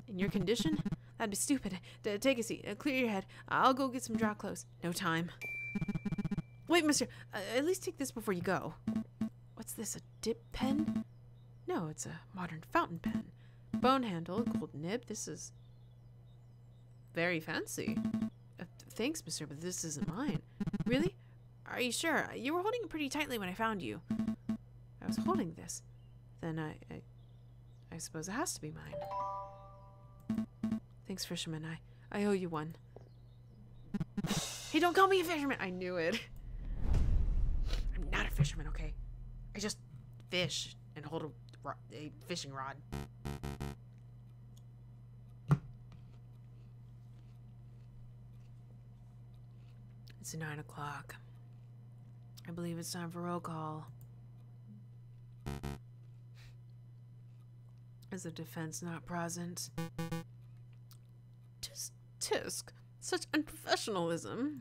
In your condition? That'd be stupid. Take a seat. Clear your head. I'll go get some dry clothes. No time. Wait, monsieur. At least take this before you go. What's this, a dip pen? No, it's a modern fountain pen. Bone handle, gold nib. This is very fancy. Thanks, monsieur, but this isn't mine. Really? Are you sure? You were holding it pretty tightly when I found you. I was holding this. Then I suppose it has to be mine. Thanks, fisherman. I owe you one. Hey, don't call me a fisherman! I knew it. I'm not a fisherman, okay? I just fish and hold a fishing rod. It's 9 o'clock. I believe it's time for roll call. Is the defense not present? Tisk. Such unprofessionalism.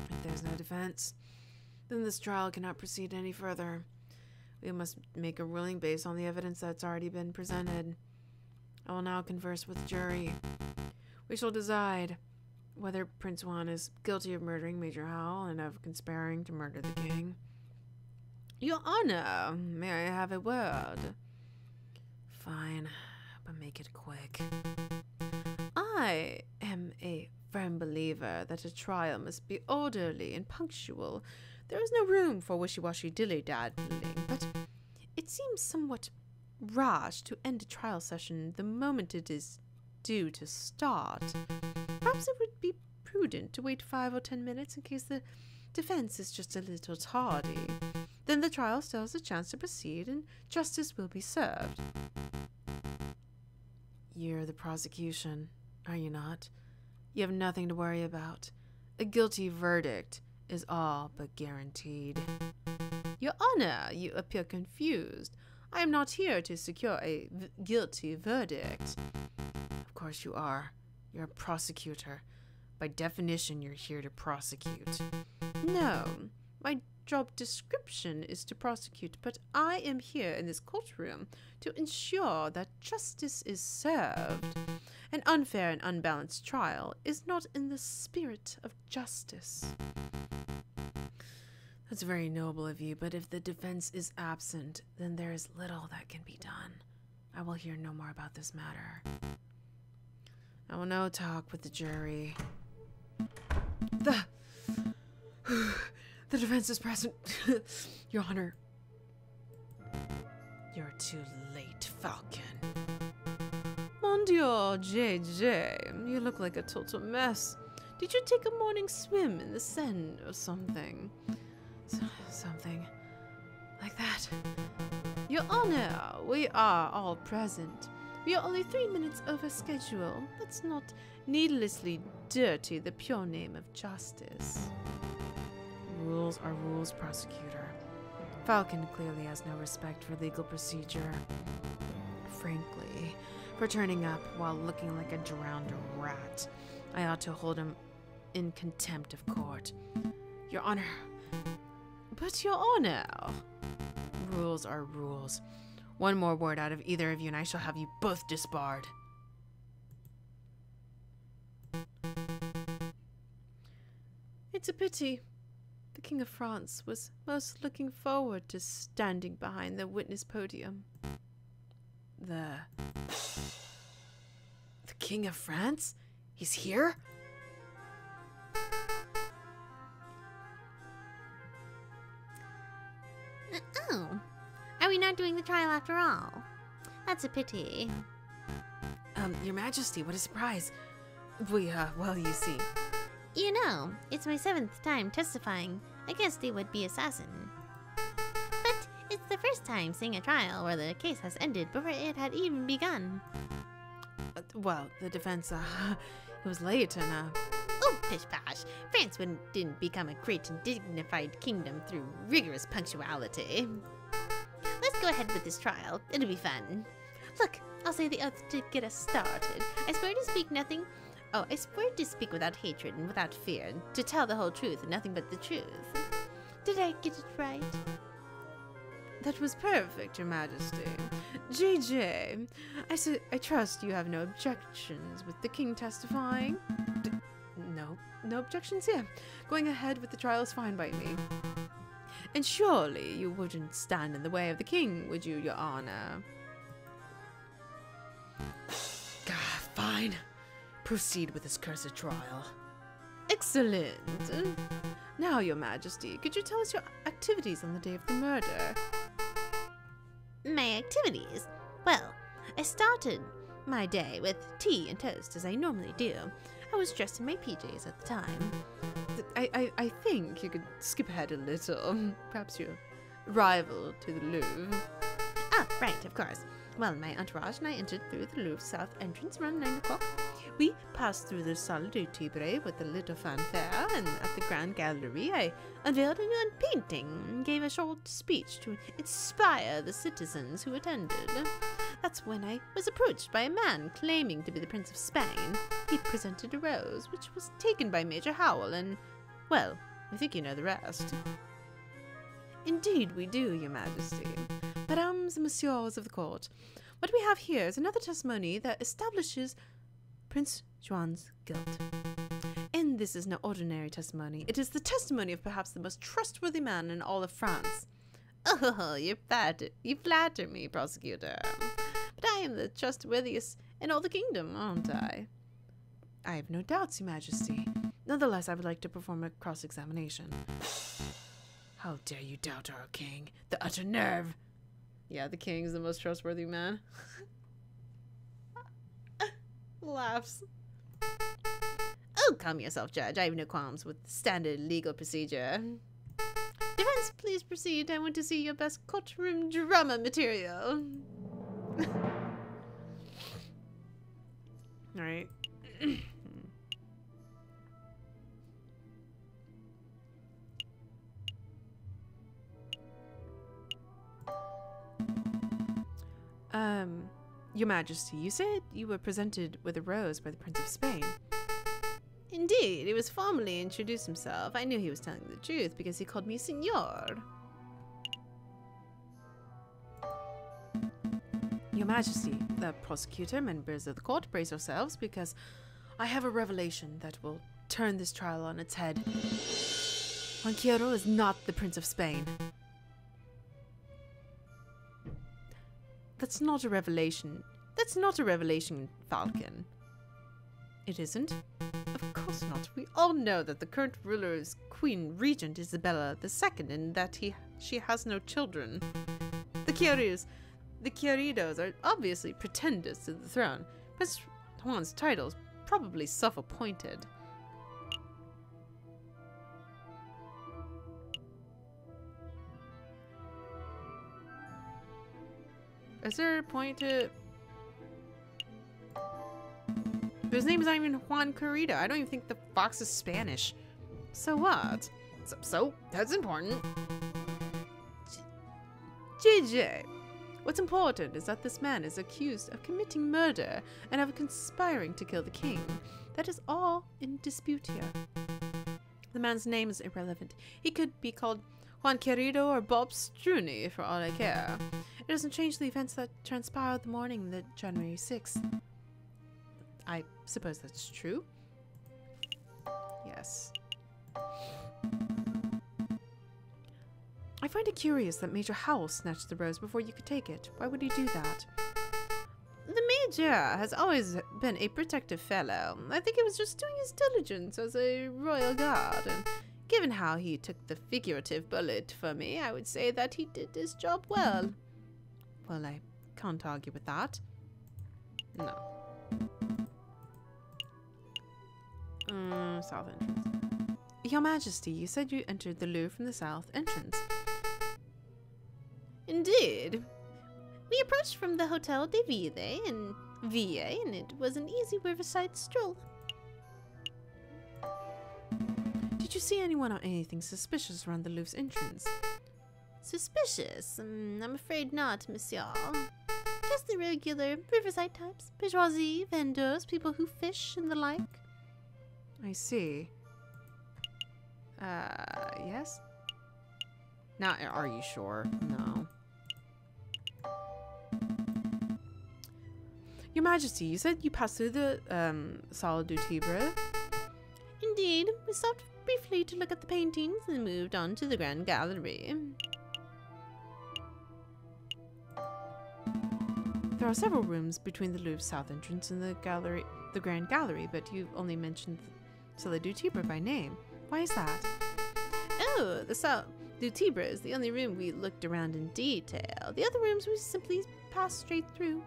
If there's no defense, then this trial cannot proceed any further. We must make a ruling based on the evidence that's already been presented. I will now converse with the jury. We shall decide whether Prince Juan is guilty of murdering Major Howell and of conspiring to murder the king. Your Honor, may I have a word? Fine, but make it quick. I am a firm believer that a trial must be orderly and punctual. There is no room for wishy-washy dilly-daddling, but it seems somewhat rash to end a trial session the moment it is due to start. Perhaps it would be prudent to wait 5 or 10 minutes in case the defense is just a little tardy. Then the trial still has a chance to proceed and justice will be served. You're the prosecution, are you not? You have nothing to worry about. A guilty verdict is all but guaranteed. Your Honor, you appear confused. I am not here to secure a guilty verdict. Of course you are. You're a prosecutor. By definition, you're here to prosecute. No, my job description is to prosecute, but I am here in this courtroom to ensure that justice is served. An unfair and unbalanced trial is not in the spirit of justice. That's very noble of you, but if the defense is absent, then there is little that can be done. I will hear no more about this matter. I will now talk with the jury. The defense is present. Your Honor. You're too late, Falcon. Mon Dieu, JJ, you look like a total mess. Did you take a morning swim in the Seine or something? Something like that. Your Honor, we are all present. We are only 3 minutes over schedule. Let's not needlessly dirty the pure name of justice. Rules are rules, prosecutor. Falcon clearly has no respect for legal procedure. Frankly, for turning up while looking like a drowned rat, I ought to hold him in contempt of court. Your Honor. But Your Honor. Rules are rules. One more word out of either of you and I shall have you both disbarred. It's a pity. The King of France was most looking forward to standing behind the witness podium. The King of France? He's here? Oh, after all. That's a pity. Your Majesty, what a surprise. Well, you see. You know, it's my 7th time testifying against the would-be assassin. But it's the first time seeing a trial where the case has ended before it had even begun. Well, the defense, it was late and, Oh, pish-posh. France didn't become a great and dignified kingdom through rigorous punctuality. Let's go ahead with this trial. It'll be fun. Look, I'll say the oath to get us started. I swear to speak nothing. Oh, I swear to speak without hatred and without fear, and to tell the whole truth and nothing but the truth. Did I get it right? That was perfect, Your Majesty. JJ, I trust you have no objections with the king testifying? No objections here. Going ahead with the trial is fine by me. And surely you wouldn't stand in the way of the king, would you, Your Honor? Fine. Proceed with this cursed trial. Excellent. Now, Your Majesty, could you tell us your activities on the day of the murder? My activities? Well, I started my day with tea and toast, as I normally do. I was dressed in my PJs at the time. I think you could skip ahead a little. Perhaps your arrival to the Louvre. Ah, right, of course. Well, my entourage and I entered through the Louvre south entrance around 9 o'clock. We passed through the Salle du Tibre with a little fanfare, and at the Grand Gallery I unveiled a new painting and gave a short speech to inspire the citizens who attended. That's when I was approached by a man claiming to be the Prince of Spain. He presented a rose, which was taken by Major Howell, and, well, I think you know the rest. Indeed we do, Your Majesty. Mesdames and Messieurs of the court, what we have here is another testimony that establishes Prince Juan's guilt. And this is no ordinary testimony. It is the testimony of perhaps the most trustworthy man in all of France. Oh, you flatter me, prosecutor. But I am the trustworthiest in all the kingdom, aren't I? I have no doubts, Your Majesty. Nonetheless, I would like to perform a cross-examination. How dare you doubt our king? The utter nerve! Yeah, the king's the most trustworthy man. Laughs. Oh, calm yourself, Judge. I have no qualms with standard legal procedure. Defense, please proceed. I want to see your best courtroom drama material. All right. Your Majesty, you said you were presented with a rose by the Prince of Spain. Indeed, he was formally introduced himself. I knew he was telling the truth because he called me Signor. Your Majesty, the prosecutor, members of the court, brace yourselves because I have a revelation that will turn this trial on its head. Juan is not the Prince of Spain. That's not a revelation. That's not a revelation, Falcon. It isn't? Of course not. We all know that the current ruler is Queen Regent Isabella II and that she has no children. The Queridos are obviously pretenders to the throne. Prince Juan's title is probably self-appointed. Is there a point to... His name is not even Juan Querido. I don't even think the fox is Spanish. So what? So that's important. JJ, what's important is that this man is accused of committing murder and of conspiring to kill the king. That is all in dispute here. The man's name is irrelevant. He could be called Juan Querido or Bob Struney for all I care. It doesn't change the events that transpired the morning of January 6th. I suppose that's true. Yes. I find it curious that Major Howell snatched the rose before you could take it. Why would he do that? The Major has always been a protective fellow. I think he was just doing his diligence as a royal guard, and given how he took the figurative bullet for me, I would say that he did his job well. Well, I can't argue with that. No. South entrance. Your Majesty, you said you entered the Louvre from the south entrance. Indeed. We approached from the Hotel de Ville in VA, and it was an easy riverside stroll. Did you see anyone or anything suspicious around the Louvre's entrance? Suspicious? I'm afraid not, monsieur. Just the regular riverside types. Bourgeoisie, vendors, people who fish, and the like. I see. Yes? Now, are you sure? No. Your Majesty, you said you passed through the, Salle du Tibre? Indeed. We stopped briefly to look at the paintings and moved on to the Grand Gallery. There are several rooms between the Louvre's south entrance and the Grand Gallery, but you only mentioned Salle du Tibre by name. Why is that? Oh, the Salle du Tibre is the only room we looked around in detail. The other rooms we simply passed straight through.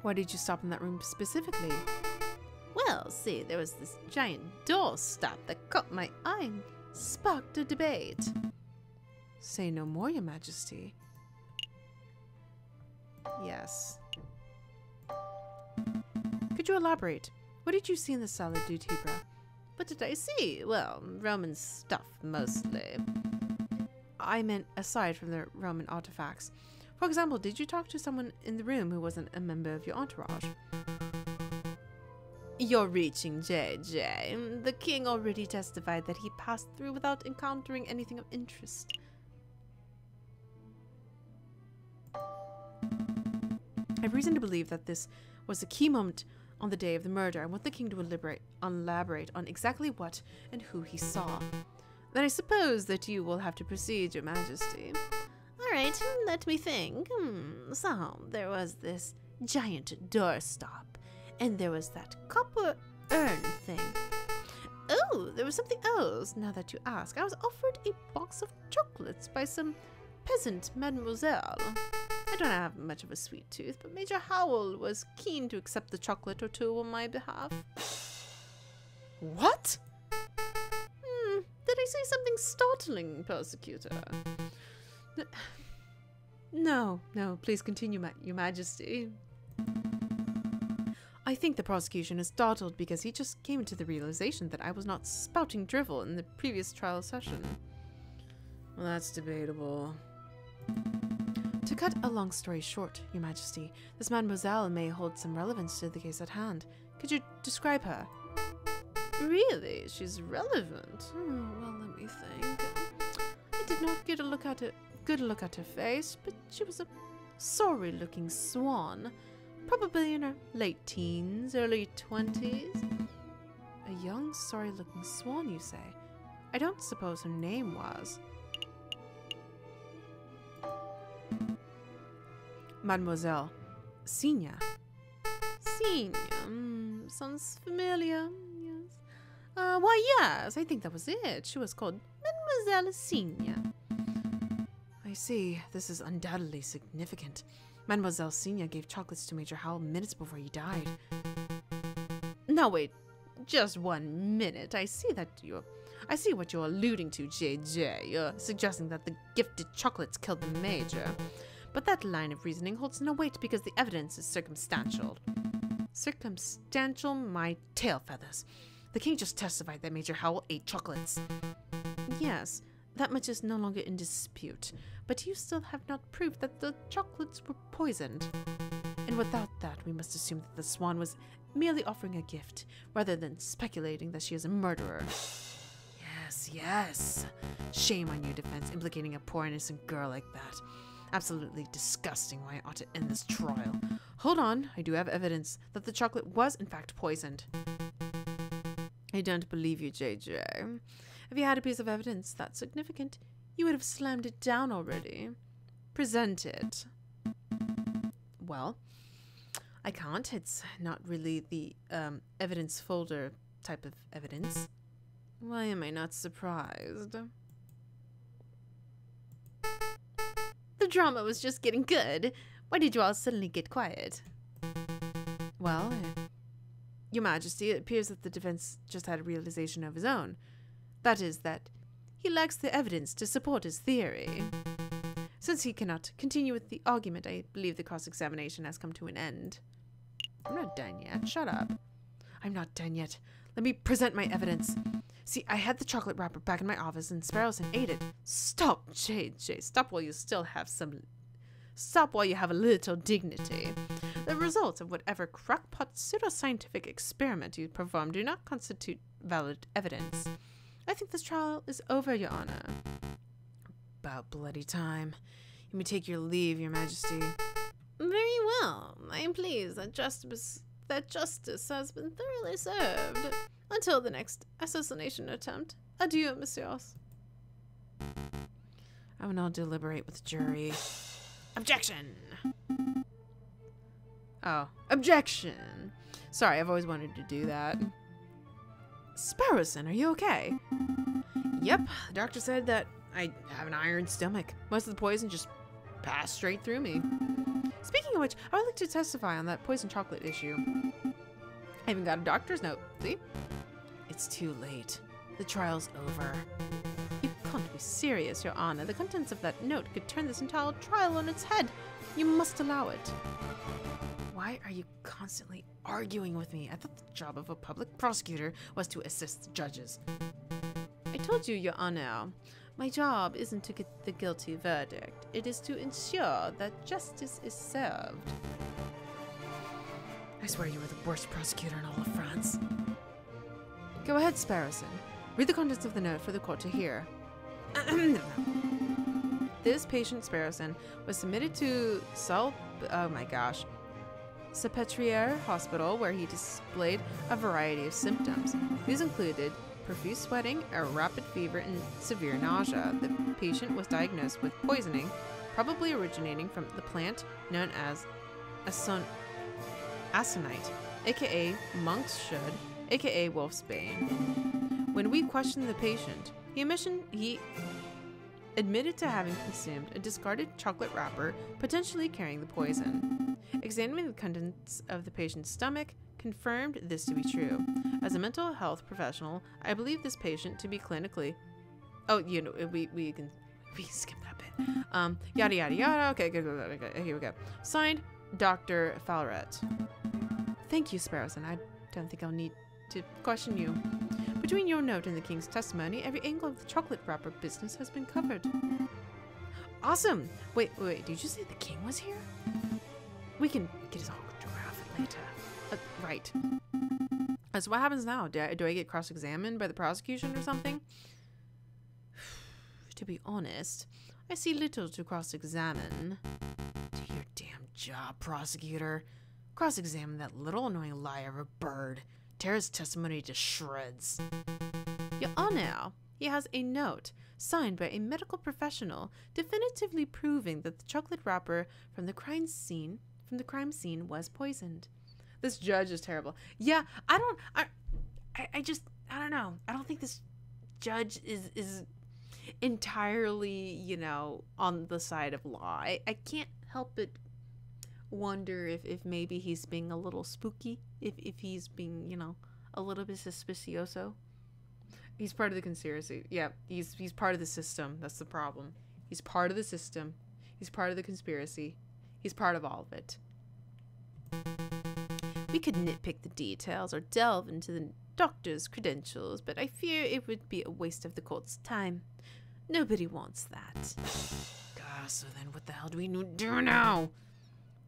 Why did you stop in that room specifically? Well, see, there was this giant doorstop that caught my eye and sparked a debate. Say no more, Your Majesty. Yes. Could you elaborate? What did you see in the Salle du Tibre? What did I see? Well, Roman stuff, mostly. I meant aside from the Roman artifacts. For example, did you talk to someone in the room who wasn't a member of your entourage? You're reaching, JJ. The king already testified that he passed through without encountering anything of interest. I have reason to believe that this was a key moment on the day of the murder. I want the king to elaborate on exactly what and who he saw. Then I suppose that you will have to proceed, Your Majesty. All right, let me think. So, there was this giant doorstop, and there was that copper urn thing. Oh, there was something else, now that you ask. I was offered a box of chocolates by some peasant mademoiselle. I don't have much of a sweet tooth, but Major Howell was keen to accept the chocolate or two on my behalf. What? Did I say something startling, Persecutor? No, please continue, Your Majesty. I think the prosecution is startled because he just came to the realization that I was not spouting drivel in the previous trial session. Well, that's debatable. To cut a long story short, Your Majesty, this mademoiselle may hold some relevance to the case at hand. Could you describe her? Really? She's relevant? Well, let me think. I did not get a good look at her face, but she was a sorry-looking swan, probably in her late teens, early 20s. A young, sorry-looking swan, you say? I don't suppose her name was Mademoiselle Signa. Signa? Sounds familiar. Yes. Why, yes, I think that was it. She was called Mademoiselle Signa. I see. This is undoubtedly significant. Mademoiselle Signa gave chocolates to Major Howell minutes before he died. Now wait, just 1 minute. I see what you're alluding to, JJ. You're suggesting that the gifted chocolates killed the Major. But that line of reasoning holds no weight because the evidence is circumstantial. Circumstantial, my tail feathers. The king just testified that Major Howell ate chocolates. Yes, that much is no longer in dispute, but you still have not proved that the chocolates were poisoned. And without that, we must assume that the swan was merely offering a gift, rather than speculating that she is a murderer. Yes. Shame on you, defense, implicating a poor innocent girl like that. Absolutely disgusting. Why I ought to end this trial. Hold on, I do have evidence that the chocolate was in fact poisoned. I don't believe you, JJ. If you had a piece of evidence that significant, you would have slammed it down already. Present it. Well, I can't. It's not really the evidence folder type of evidence. Why am I not surprised? The The drama was just getting good. Why did you all suddenly get quiet? Well, Your Majesty, it appears that the defense just had a realization of his own. That is, that he lacks the evidence to support his theory. Since he cannot continue with the argument, I believe the cross-examination has come to an end. I'm not done yet. Shut up. I'm not done yet. Let me present my evidence. See, I had the chocolate wrapper back in my office and Sparrowson ate it. Stop, JJ. Stop while you still have some... Stop while you have a little dignity. The results of whatever crackpot pseudoscientific experiment you performed do not constitute valid evidence. I think this trial is over, Your Honor. About bloody time. You may take your leave, Your Majesty. Very well. I am pleased that justice has been thoroughly served. Until the next assassination attempt. Adieu, messieurs. I will now deliberate with the jury. Objection! Oh, objection! Sorry, I've always wanted to do that. Sparrowson, are you okay? Yep, the doctor said that I have an iron stomach. Most of the poison just passed straight through me. Speaking of which, I would like to testify on that poison chocolate issue. I even got a doctor's note, see? It's too late. The trial's over. You can't be serious, Your Honor. The contents of that note could turn this entire trial on its head. You must allow it. Why are you constantly arguing with me? I thought the job of a public prosecutor was to assist the judges. I told you, Your Honor, my job isn't to get the guilty verdict. It is to ensure that justice is served. I swear you were the worst prosecutor in all of France. Go ahead, Sparrowson. Read the contents of the note for the court to hear. This patient, Sparrowson, was submitted to Salpêtrière Hospital, where he displayed a variety of symptoms. These included profuse sweating, a rapid fever, and severe nausea. The patient was diagnosed with poisoning, probably originating from the plant known as aconite, aka monk's should, aka wolf's bane. When we questioned the patient, he admitted to having consumed a discarded chocolate wrapper, potentially carrying the poison. Examining the contents of the patient's stomach confirmed this to be true. As a mental health professional, I believe this patient to be clinically... Oh, you know, we can skip that bit. Yada yada yada. Okay, good. Here we go. Signed, Dr. Falret. Thank you, Sparrowson. I don't think I'll need to question you. Between your note and the king's testimony, every angle of the chocolate wrapper business has been covered. Awesome! Wait, did you say the king was here? We can get his autograph later. Right. So what happens now? Do I get cross-examined by the prosecution or something? To be honest, I see little to cross-examine. Do your damn job, prosecutor. Cross-examine that little annoying liar of a bird. Tear his testimony to shreds. Your Honor, he has a note signed by a medical professional definitively proving that the chocolate wrapper from the crime scene was poisoned. This judge is terrible. Yeah, I don't know. I don't think this judge is entirely, you know, on the side of law. I can't help but wonder if maybe he's being a little spooky, if he's being, you know, a little bit suspicioso. He's part of the conspiracy. Yeah, he's part of the system. That's the problem. He's part of the system. He's part of the conspiracy. He's part of all of it. We could nitpick the details or delve into the doctor's credentials, but I fear it would be a waste of the court's time. Nobody wants that. God, so then what the hell do we do now?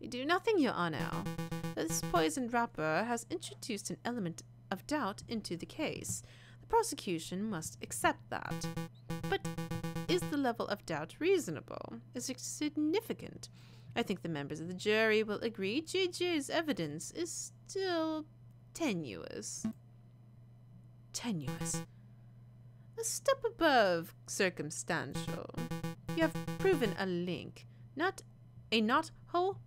We do nothing, Your Honor. This poisoned wrapper has introduced an element of doubt into the case. The prosecution must accept that. But is the level of doubt reasonable? Is it significant? I think the members of the jury will agree JJ's evidence is still tenuous. Tenuous. A step above circumstantial. You have proven a link, not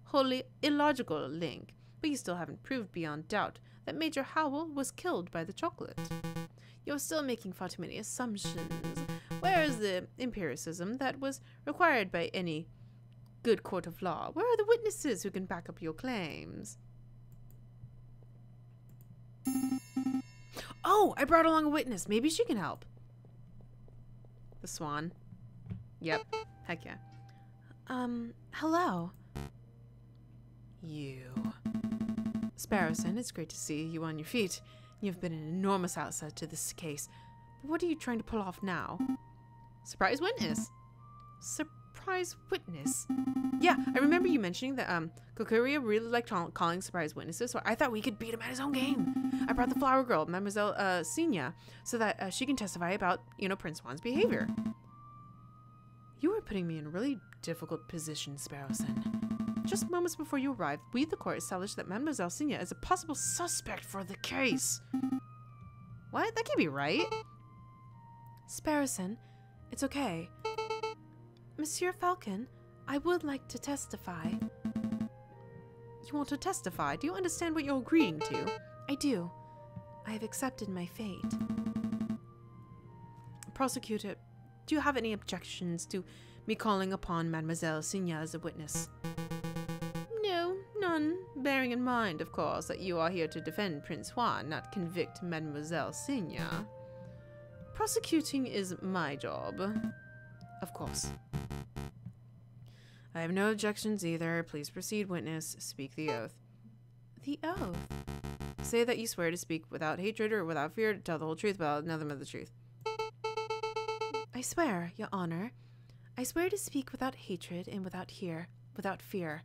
wholly illogical link, but you still haven't proved beyond doubt that Major Howell was killed by the chocolate. You're still making far too many assumptions. Where is the empiricism that was required by any good court of law. Where are the witnesses who can back up your claims? Oh, I brought along a witness. Maybe she can help. The swan. Yep. Heck yeah. Hello. You. Sparrowson, it's great to see you on your feet. You've been an enormous asset to this case. But what are you trying to pull off now? Surprise witness. Surprise witness. Yeah, I remember you mentioning that Kokuria really liked calling surprise witnesses, so I thought we could beat him at his own game. I brought the flower girl, Mademoiselle Senya, so that she can testify about, Prince Juan's behavior. You were putting me in a really difficult position, Sparrowson. Just moments before you arrived, we, the court, established that Mademoiselle Senya is a possible suspect for the case. What? That can't be right. Sparrowson, it's okay. Monsieur Falcon, I would like to testify. You want to testify? Do you understand what you're agreeing to? I do. I have accepted my fate. Prosecutor, do you have any objections to me calling upon Mademoiselle Senya as a witness? No, none. Bearing in mind, of course, that you are here to defend Prince Juan, not convict Mademoiselle Senya. Prosecuting is my job. Of course. I have no objections either. Please proceed, witness. Speak the oath. The oath? Say that you swear to speak without hatred or without fear, to tell the whole truth, but nothing but the truth. I swear, Your Honor. I swear to speak without hatred and without fear,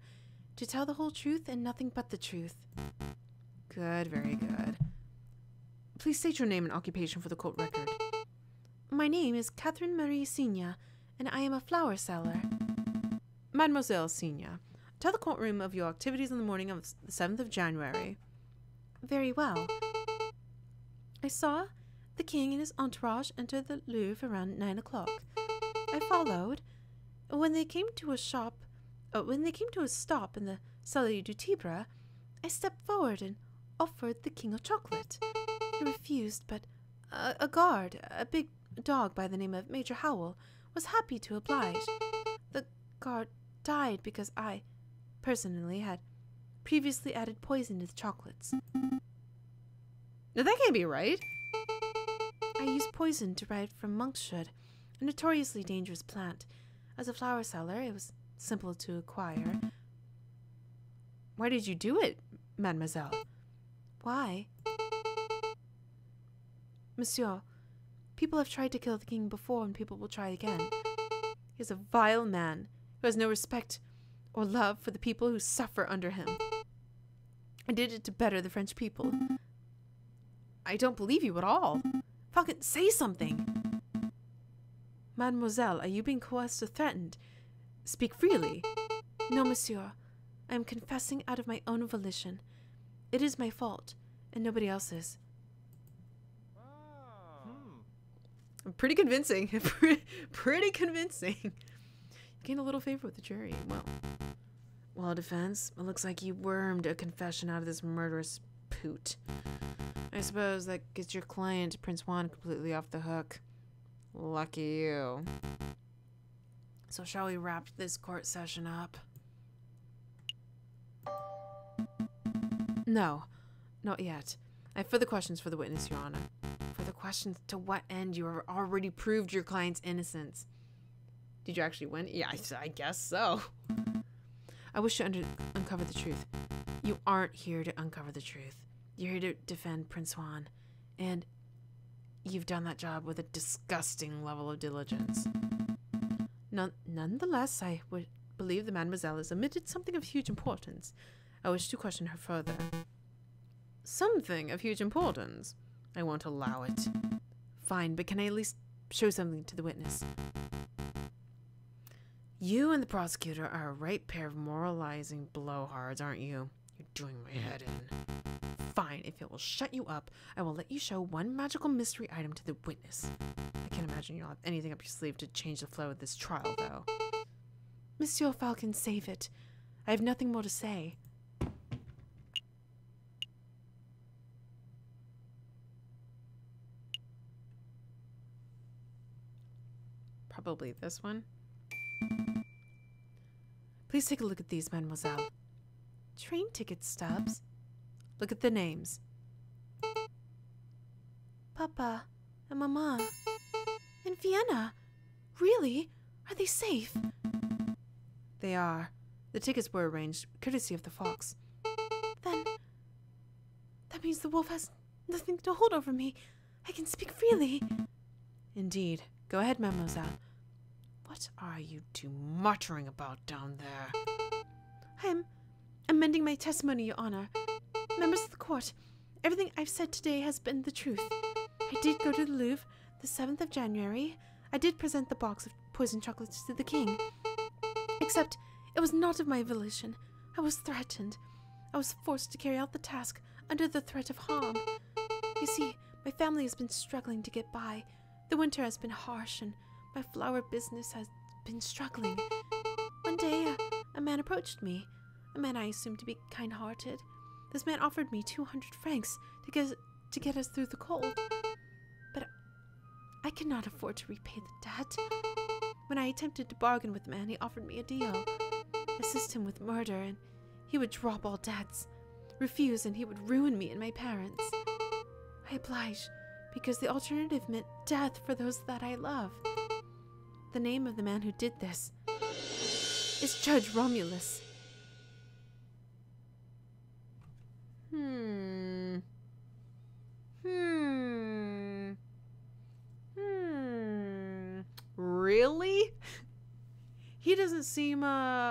to tell the whole truth and nothing but the truth. Good, very good. Please state your name and occupation for the court record. My name is Catherine Marie Senya, and I am a flower seller. Mademoiselle Senya, tell the courtroom of your activities on the morning of the 7th of January. Very well. I saw the king and his entourage enter the Louvre around 9 o'clock. I followed. When they came to a stop in the Salle du Tibre, I stepped forward and offered the king a chocolate. He refused, but a guard, a big dog by the name of Major Howell, was happy to oblige. The guard died because I, personally, had previously added poison to the chocolates. Now that can't be right. I used poison derived from monkshood, a notoriously dangerous plant. As a flower seller, it was simple to acquire. Why did you do it, mademoiselle? Why? Monsieur, people have tried to kill the king before, and people will try again. He is a vile man who has no respect or love for the people who suffer under him. I did it to better the French people. I don't believe you at all. Falcon, say something. Mademoiselle, are you being coerced or threatened? Speak freely. No, monsieur. I am confessing out of my own volition. It is my fault, and nobody else's. Pretty convincing. Pretty convincing. You gained a little favor with the jury. Well, defense, it looks like you wormed a confession out of this murderous poot. I suppose that gets your client, Prince Juan, completely off the hook. Lucky you. So shall we wrap this court session up? No, not yet. I have further questions for the witness, Your Honor. Further questions to what end? You have already proved your client's innocence. Did you actually win? Yeah, I guess so. I wish to uncover the truth. You aren't here to uncover the truth. You're here to defend Prince Juan. And you've done that job with a disgusting level of diligence. Nonetheless, I would believe the mademoiselle has omitted something of huge importance. I wish to question her further. Something of huge importance? I won't allow it. Fine, but can I at least show something to the witness? You and the prosecutor are a right pair of moralizing blowhards, aren't you? You're doing my head in. Fine, if it will shut you up, I will let you show one magical mystery item to the witness. I can't imagine you'll have anything up your sleeve to change the flow of this trial, though. Monsieur Falcon, save it. I have nothing more to say. Probably this one. Please take a look at these, mademoiselle. Train ticket stubs? Look at the names. Papa and Mama. In Vienna. Really? Are they safe? They are. The tickets were arranged courtesy of the fox. Then that means the wolf has nothing to hold over me. I can speak freely. Indeed. Go ahead, mademoiselle. What are you two muttering about down there? I'm amending my testimony, Your Honor. Members of the court, everything I've said today has been the truth. I did go to the Louvre the 7th of January. I did present the box of poisoned chocolates to the king. Except it was not of my volition. I was threatened. I was forced to carry out the task under the threat of harm. You see, my family has been struggling to get by. The winter has been harsh and my flower business has been struggling. One day, a man approached me. A man I assumed to be kind-hearted. This man offered me 200 francs to get us through the cold. But I could not afford to repay the debt. When I attempted to bargain with the man, he offered me a deal. Assist him with murder, and he would drop all debts. Refuse, and he would ruin me and my parents. I obliged, because the alternative meant death for those that I love. The name of the man who did this is Judge Romulus. Really? He doesn't seem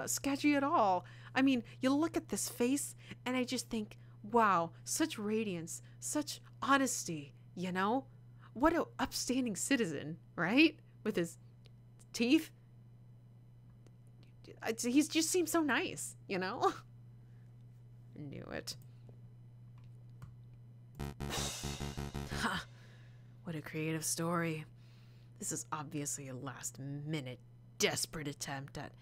sketchy at all. I mean, you look at this face and I just think, wow, such radiance, such honesty, you know? What an upstanding citizen, right? With his teeth. He just seems so nice, you know? I knew it. Ha! What a creative story. This is obviously a last-minute, desperate attempt at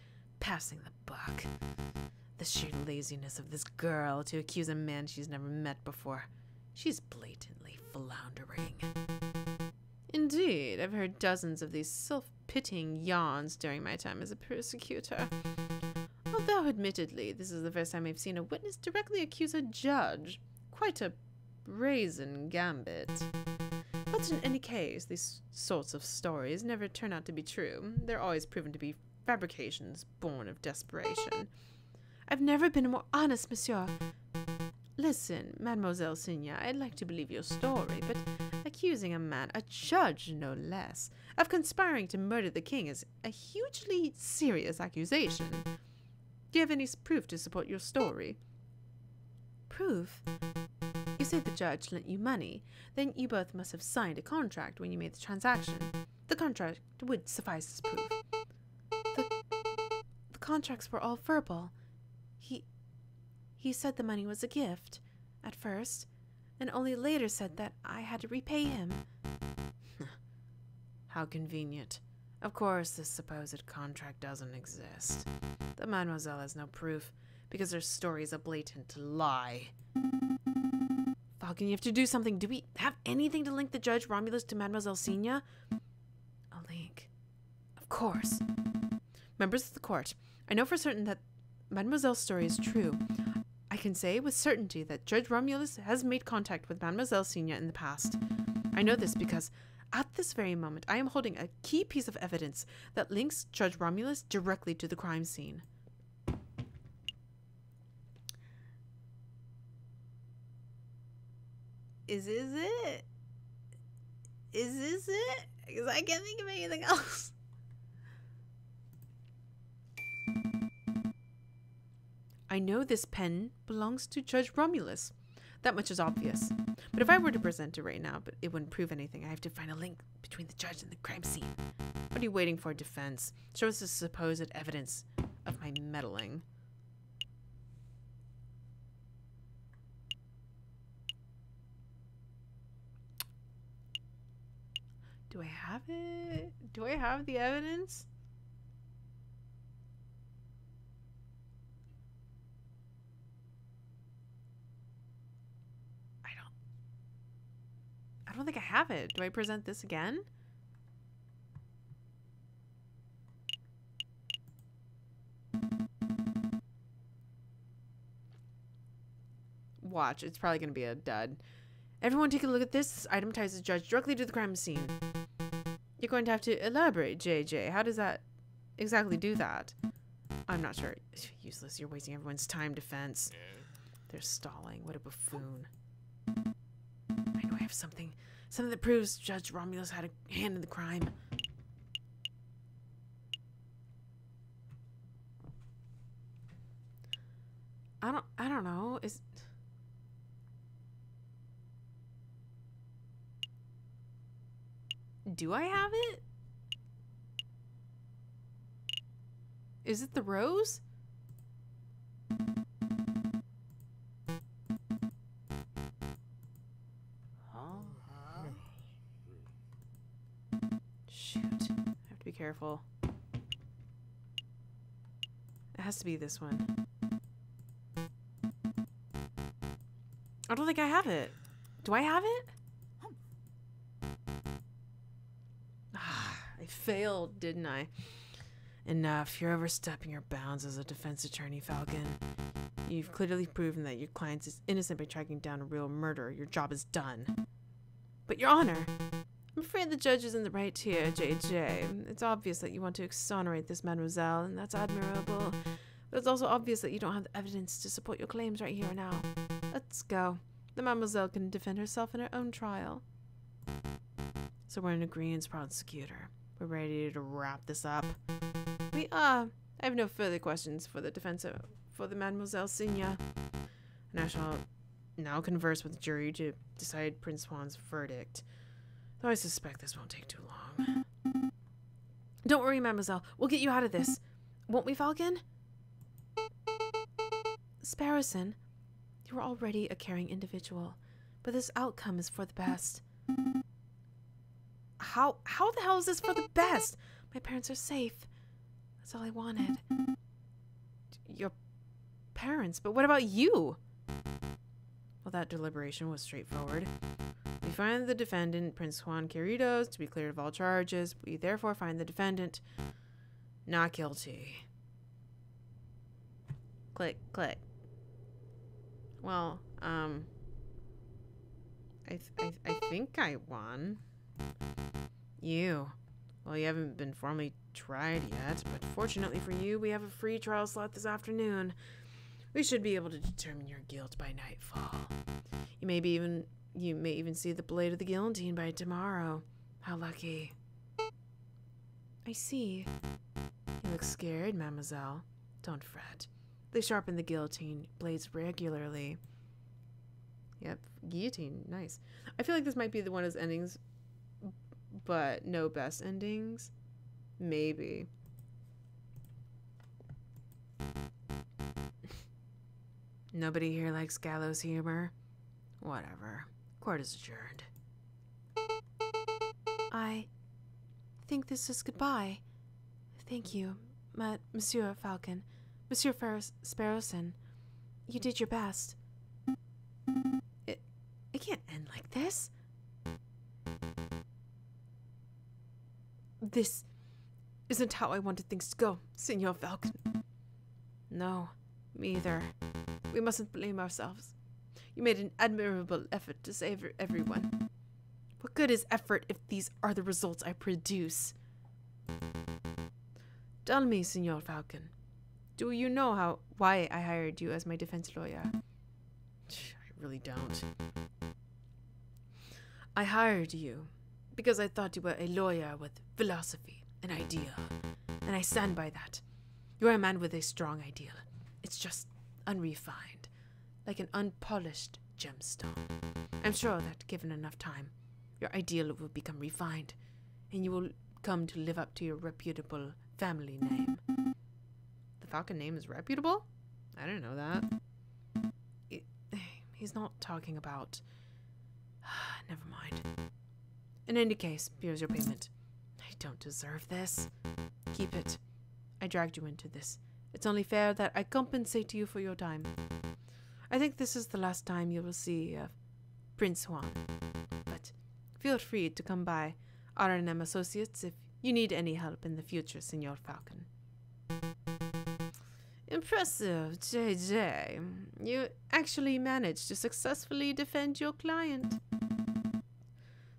passing the buck. The sheer laziness of this girl to accuse a man she's never met before. She's blatantly floundering. Indeed, I've heard dozens of these self-pitying yawns during my time as a prosecutor. Although, admittedly, this is the first time I've seen a witness directly accuse a judge. Quite a brazen gambit. But in any case, these sorts of stories never turn out to be true. They're always proven to be fabrications born of desperation. I've never been more honest, monsieur. Listen, Mademoiselle Signa, I'd like to believe your story, but accusing a man, a judge no less, of conspiring to murder the king is a hugely serious accusation. Do you have any proof to support your story? Proof? You say the judge lent you money, then you both must have signed a contract when you made the transaction. The contract would suffice as proof. The contracts were all verbal. He said the money was a gift, at first, and only later said that I had to repay him. How convenient. Of course, this supposed contract doesn't exist. The mademoiselle has no proof, because her story is a blatant lie. Falcon, you have to do something. Do we have anything to link the Judge Romulus to Mademoiselle Signa? A link. Of course. Members of the court, I know for certain that Mademoiselle's story is true. I can say with certainty that Judge Romulus has made contact with Mademoiselle Signa in the past. I know this because at this very moment I am holding a key piece of evidence that links Judge Romulus directly to the crime scene. Is this it? Is this it? Because I can't think of anything else. I know this pen belongs to Judge Romulus. That much is obvious. But if I were to present it right now, but it wouldn't prove anything, I have to find a link between the judge and the crime scene. What are you waiting for, defense? Show us the supposed evidence of my meddling. Do I have it? Do I have the evidence? I don't think I have it. Do I present this again? Watch, it's probably going to be a dud. Everyone take a look at this. This item ties the judge directly to the crime scene. You're going to have to elaborate, JJ. How does that exactly do that? I'm not sure. Useless. You're wasting everyone's time, defense. They're stalling. What a buffoon. I know I have something. Something that proves Judge Romulus had a hand in the crime. I don't know. Do I have it? Is it the rose? Shoot. I have to be careful. It has to be this one. I don't think I have it. Do I have it? I failed, didn't I? Enough. You're overstepping your bounds as a defense attorney, Falcon. You've clearly proven that your client is innocent by tracking down a real murderer. Your job is done. But Your Honor, I'm afraid the judge is in the right here, JJ. It's obvious that you want to exonerate this mademoiselle, and that's admirable. But it's also obvious that you don't have the evidence to support your claims right here and now. Let's go. The mademoiselle can defend herself in her own trial. So we're in agreement, prosecutor. We're ready to wrap this up. We are. I have no further questions for the defense for the Mademoiselle Signa. And I shall now converse with the jury to decide Prince Juan's verdict. Though I suspect this won't take too long. Don't worry, Mademoiselle. We'll get you out of this. Won't we, Falcon? Sparrowson, you are already a caring individual, but this outcome is for the best. How the hell is this for the best? My parents are safe. That's all I wanted. Your parents? But what about you? Well, that deliberation was straightforward. We find the defendant, Prince Juan Queridos, to be cleared of all charges. We therefore find the defendant not guilty. Click, click. Well, I think I won. You. Well, you haven't been formally tried yet, but fortunately for you, we have a free trial slot this afternoon. We should be able to determine your guilt by nightfall. You may even see the blade of the guillotine by tomorrow. How lucky. I see. You look scared, mademoiselle. Don't fret. They sharpen the guillotine blades regularly. Yep, guillotine, nice. I feel like this might be the one of his endings, but no best endings. Maybe. Nobody here likes gallows humor. Whatever. Court is adjourned. I think this is goodbye. Thank you, Monsieur Falcon. Monsieur Sparrowson. You did your best. It can't end like this. This isn't how I wanted things to go, Senor Falcon. No, me either. We mustn't blame ourselves. You made an admirable effort to save everyone. What good is effort if these are the results I produce? Tell me, Senor Falcon. Do you know why I hired you as my defense lawyer? I really don't. I hired you because I thought you were a lawyer with philosophy, an ideal, and I stand by that. You are a man with a strong ideal. It's just unrefined, like an unpolished gemstone. I'm sure that given enough time, your ideal will become refined, and you will come to live up to your reputable family name. The Falcon name is reputable? I didn't know that. He's not talking about... Never mind. In any case, here's your payment. I don't deserve this. Keep it. I dragged you into this. It's only fair that I compensate you for your time. I think this is the last time you will see Prince Juan. But feel free to come by R&M Associates if you need any help in the future, Senor Falcon. Impressive, JJ. You actually managed to successfully defend your client.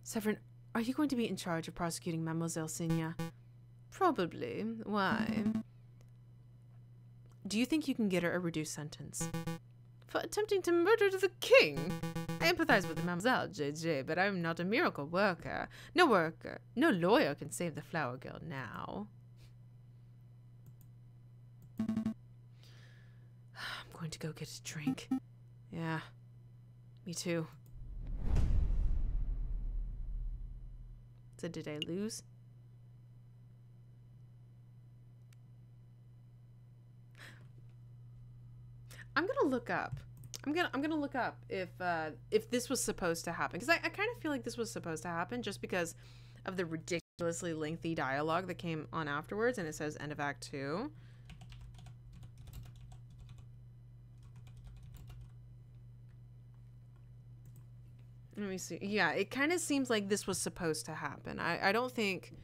Severin, are you going to be in charge of prosecuting Mademoiselle Signa? Probably. Why? Do you think you can get her a reduced sentence? For attempting to murder the king? I empathize with Mademoiselle, JJ, but I'm not a miracle worker. No lawyer can save the flower girl now. I'm going to go get a drink. Yeah, me too. So did I lose? I'm gonna look up. I'm gonna look up if this was supposed to happen, because I kind of feel like this was supposed to happen just because of the ridiculously lengthy dialogue that came on afterwards, and it says end of Act 2. Let me see. Yeah, it kind of seems like this was supposed to happen. I don't think,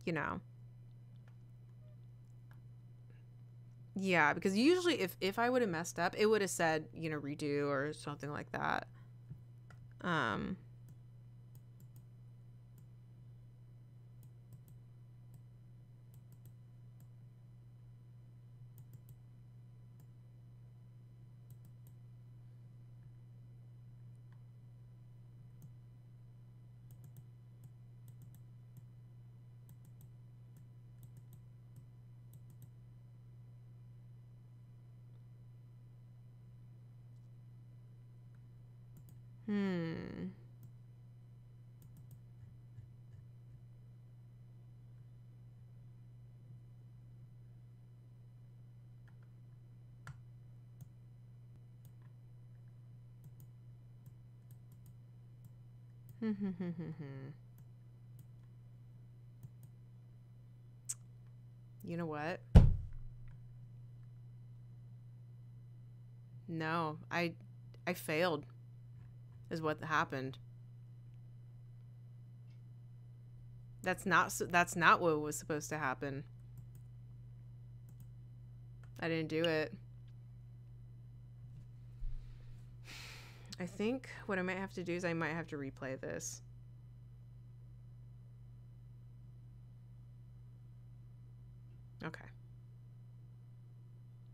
you know. Yeah, because usually if I would have messed up, it would have said, you know, redo or something like that. You know what? No, I failed. Is what happened. That's not what was supposed to happen. I didn't do it. I think what I might have to do is I might have to replay this. Okay.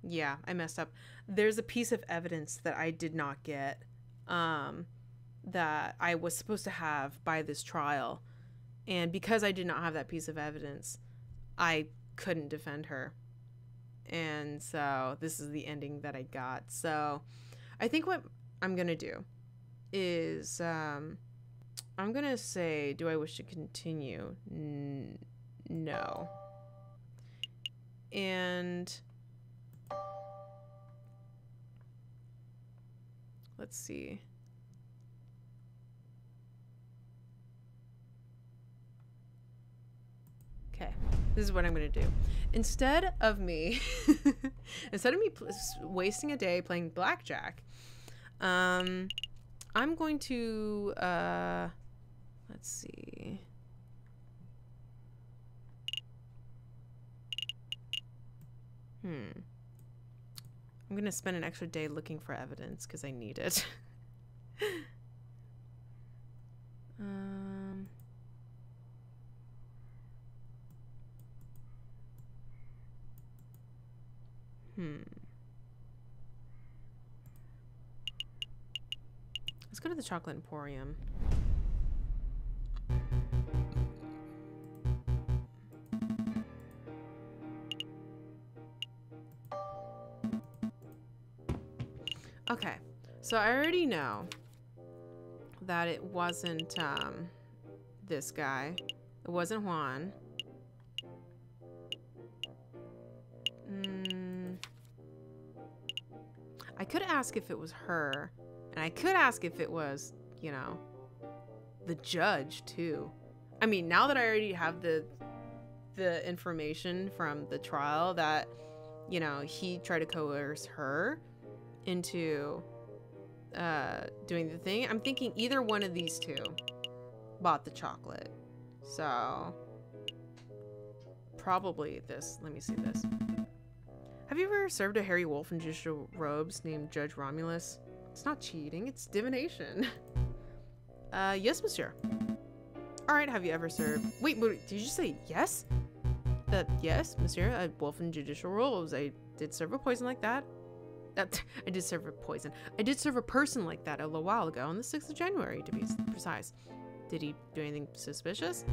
Yeah, I messed up. There's a piece of evidence that I did not get, that I was supposed to have by this trial. And because I did not have that piece of evidence, I couldn't defend her. And so this is the ending that I got. So I think what I'm going to do is I'm going to say, do I wish to continue? No. And let's see. Okay, this is what I'm gonna do. Instead of me wasting a day playing blackjack, I'm going to let's see. I'm gonna spend an extra day looking for evidence because I need it. Let's go to the Chocolate Emporium. Okay, so I already know that it wasn't this guy. It wasn't Juan. I could ask if it was her, and I could ask if it was, you know, the judge too. I mean, now that I already have the information from the trial that, you know, he tried to coerce her into doing the thing, I'm thinking either one of these two bought the chocolate. So probably this. Let me see this. Have you ever served a hairy wolf in judicial robes named Judge Romulus? It's not cheating, it's divination. Yes, monsieur. Alright, have you ever served... Wait, did you say yes? Yes, monsieur, a wolf in judicial robes. I did serve a poison like that. I did serve a poison. I did serve a person like that a little while ago, on the 6th of January, to be precise. Did he do anything suspicious?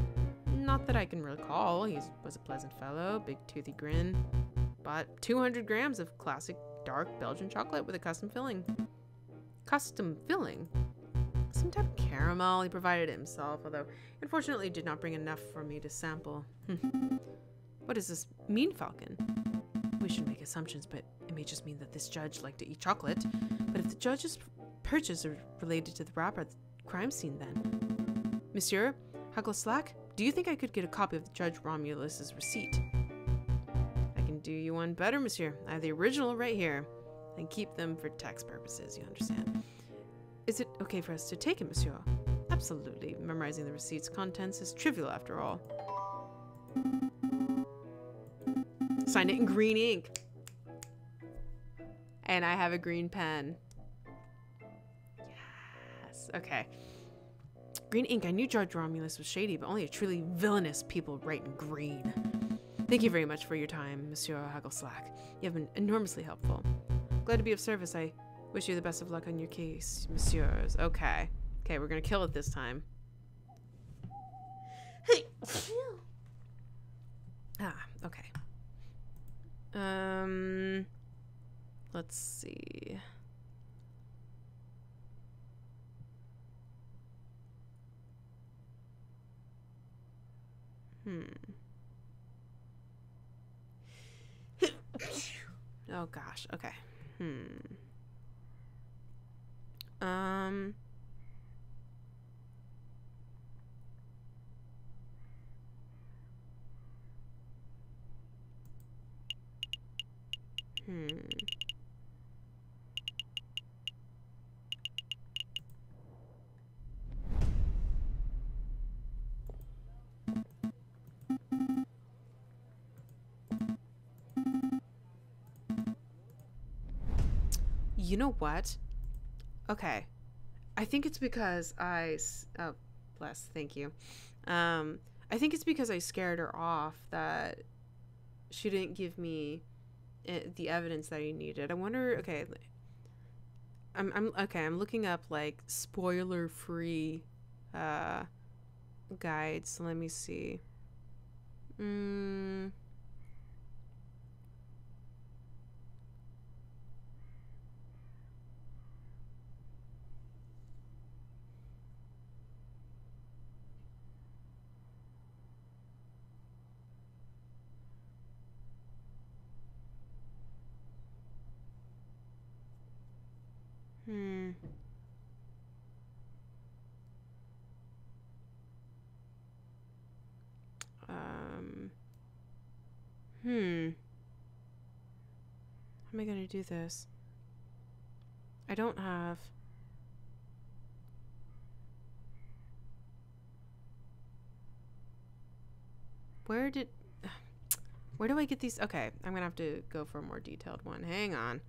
Not that I can recall. He was a pleasant fellow, big toothy grin. Bought 200 grams of classic dark Belgian chocolate with a custom filling. Custom filling? Some type of caramel he provided it himself, although unfortunately did not bring enough for me to sample. What does this mean, Falcon? We should make assumptions, but it may just mean that this judge liked to eat chocolate. But if the judge's purchase are related to the rapper at the crime scene, then... Monsieur Huggleslack, do you think I could get a copy of Judge Romulus's receipt? I can do you one better, monsieur. I have the original right here. And keep them for tax purposes, you understand. Is it okay for us to take it, monsieur? Absolutely. Memorizing the receipt's contents is trivial after all. Signed it in green ink. And I have a green pen. Yes. Okay. Green ink. I knew Judge Romulus was shady, but only a truly villainous people write in green. Thank you very much for your time, Monsieur Haggleslack. You have been enormously helpful. Glad to be of service. I wish you the best of luck on your case, messieurs. Okay. Okay, we're gonna kill it this time. Hey! Okay. Let's see. Oh gosh, okay. You know what? Okay. I think it's because oh, bless, thank you. I think it's because I scared her off that she didn't give me the evidence that I needed. I wonder, okay. I'm looking up like spoiler-free guides. Let me see. How am I gonna do this? I don't have... Where do I get these? Okay, I'm gonna have to go for a more detailed one. Hang on.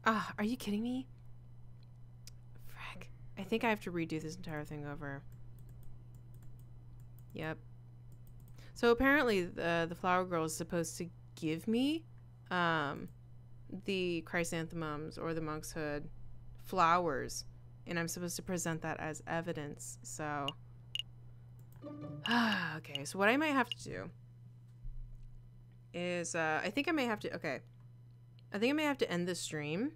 Ah, are you kidding me? Frack. I think I have to redo this entire thing over. Yep. So apparently the flower girl is supposed to give me the chrysanthemums or the monk's hood flowers, and I'm supposed to present that as evidence. So okay, so what I might have to do is I think I may have to end the stream,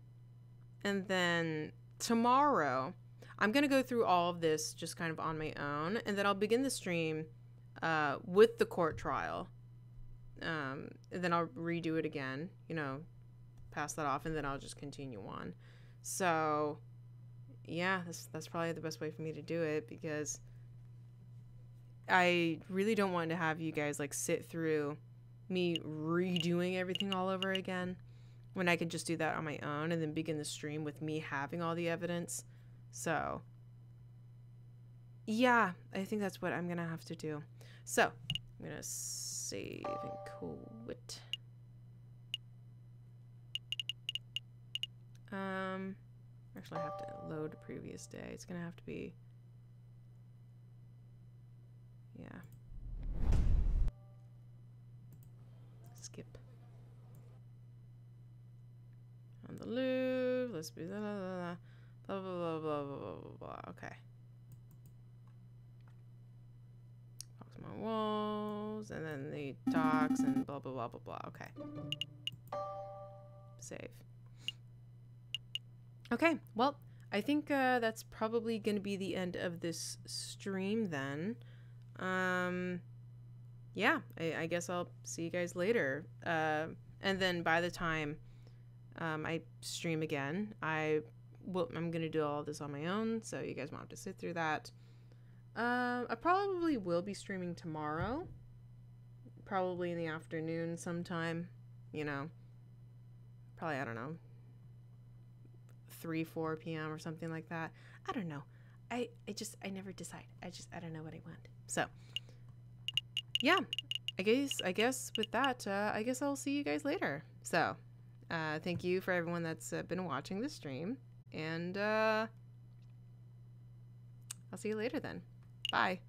and then tomorrow I'm gonna go through all of this just kind of on my own, and then I'll begin the stream with the court trial. then I'll redo it again, you know, pass that off, and then I'll just continue on. So yeah, that's probably the best way for me to do it, because I really don't want to have you guys like sit through me redoing everything all over again, when I could just do that on my own and then begin the stream with me having all the evidence. So yeah, I think that's what I'm gonna have to do. So I'm gonna save and quit. Actually I have to load a previous day. It's gonna have to be, yeah. Skip. On the Louvre, let's be blah blah blah blah blah blah blah blah blah. Okay. Pokemon walls, and then the docks, and blah blah blah blah blah. Okay. Save. Okay, well, I think that's probably going to be the end of this stream then. Yeah, I guess I'll see you guys later. And then by the time I stream again, I'm going to do all this on my own, so you guys won't have to sit through that. I probably will be streaming tomorrow. Probably in the afternoon sometime, you know. Probably, I don't know, 3-4 p.m. or something like that. I don't know. I never decide. I don't know what I want. So yeah, I guess with that, I guess I'll see you guys later. So thank you for everyone that's been watching this stream, and I'll see you later then. Bye.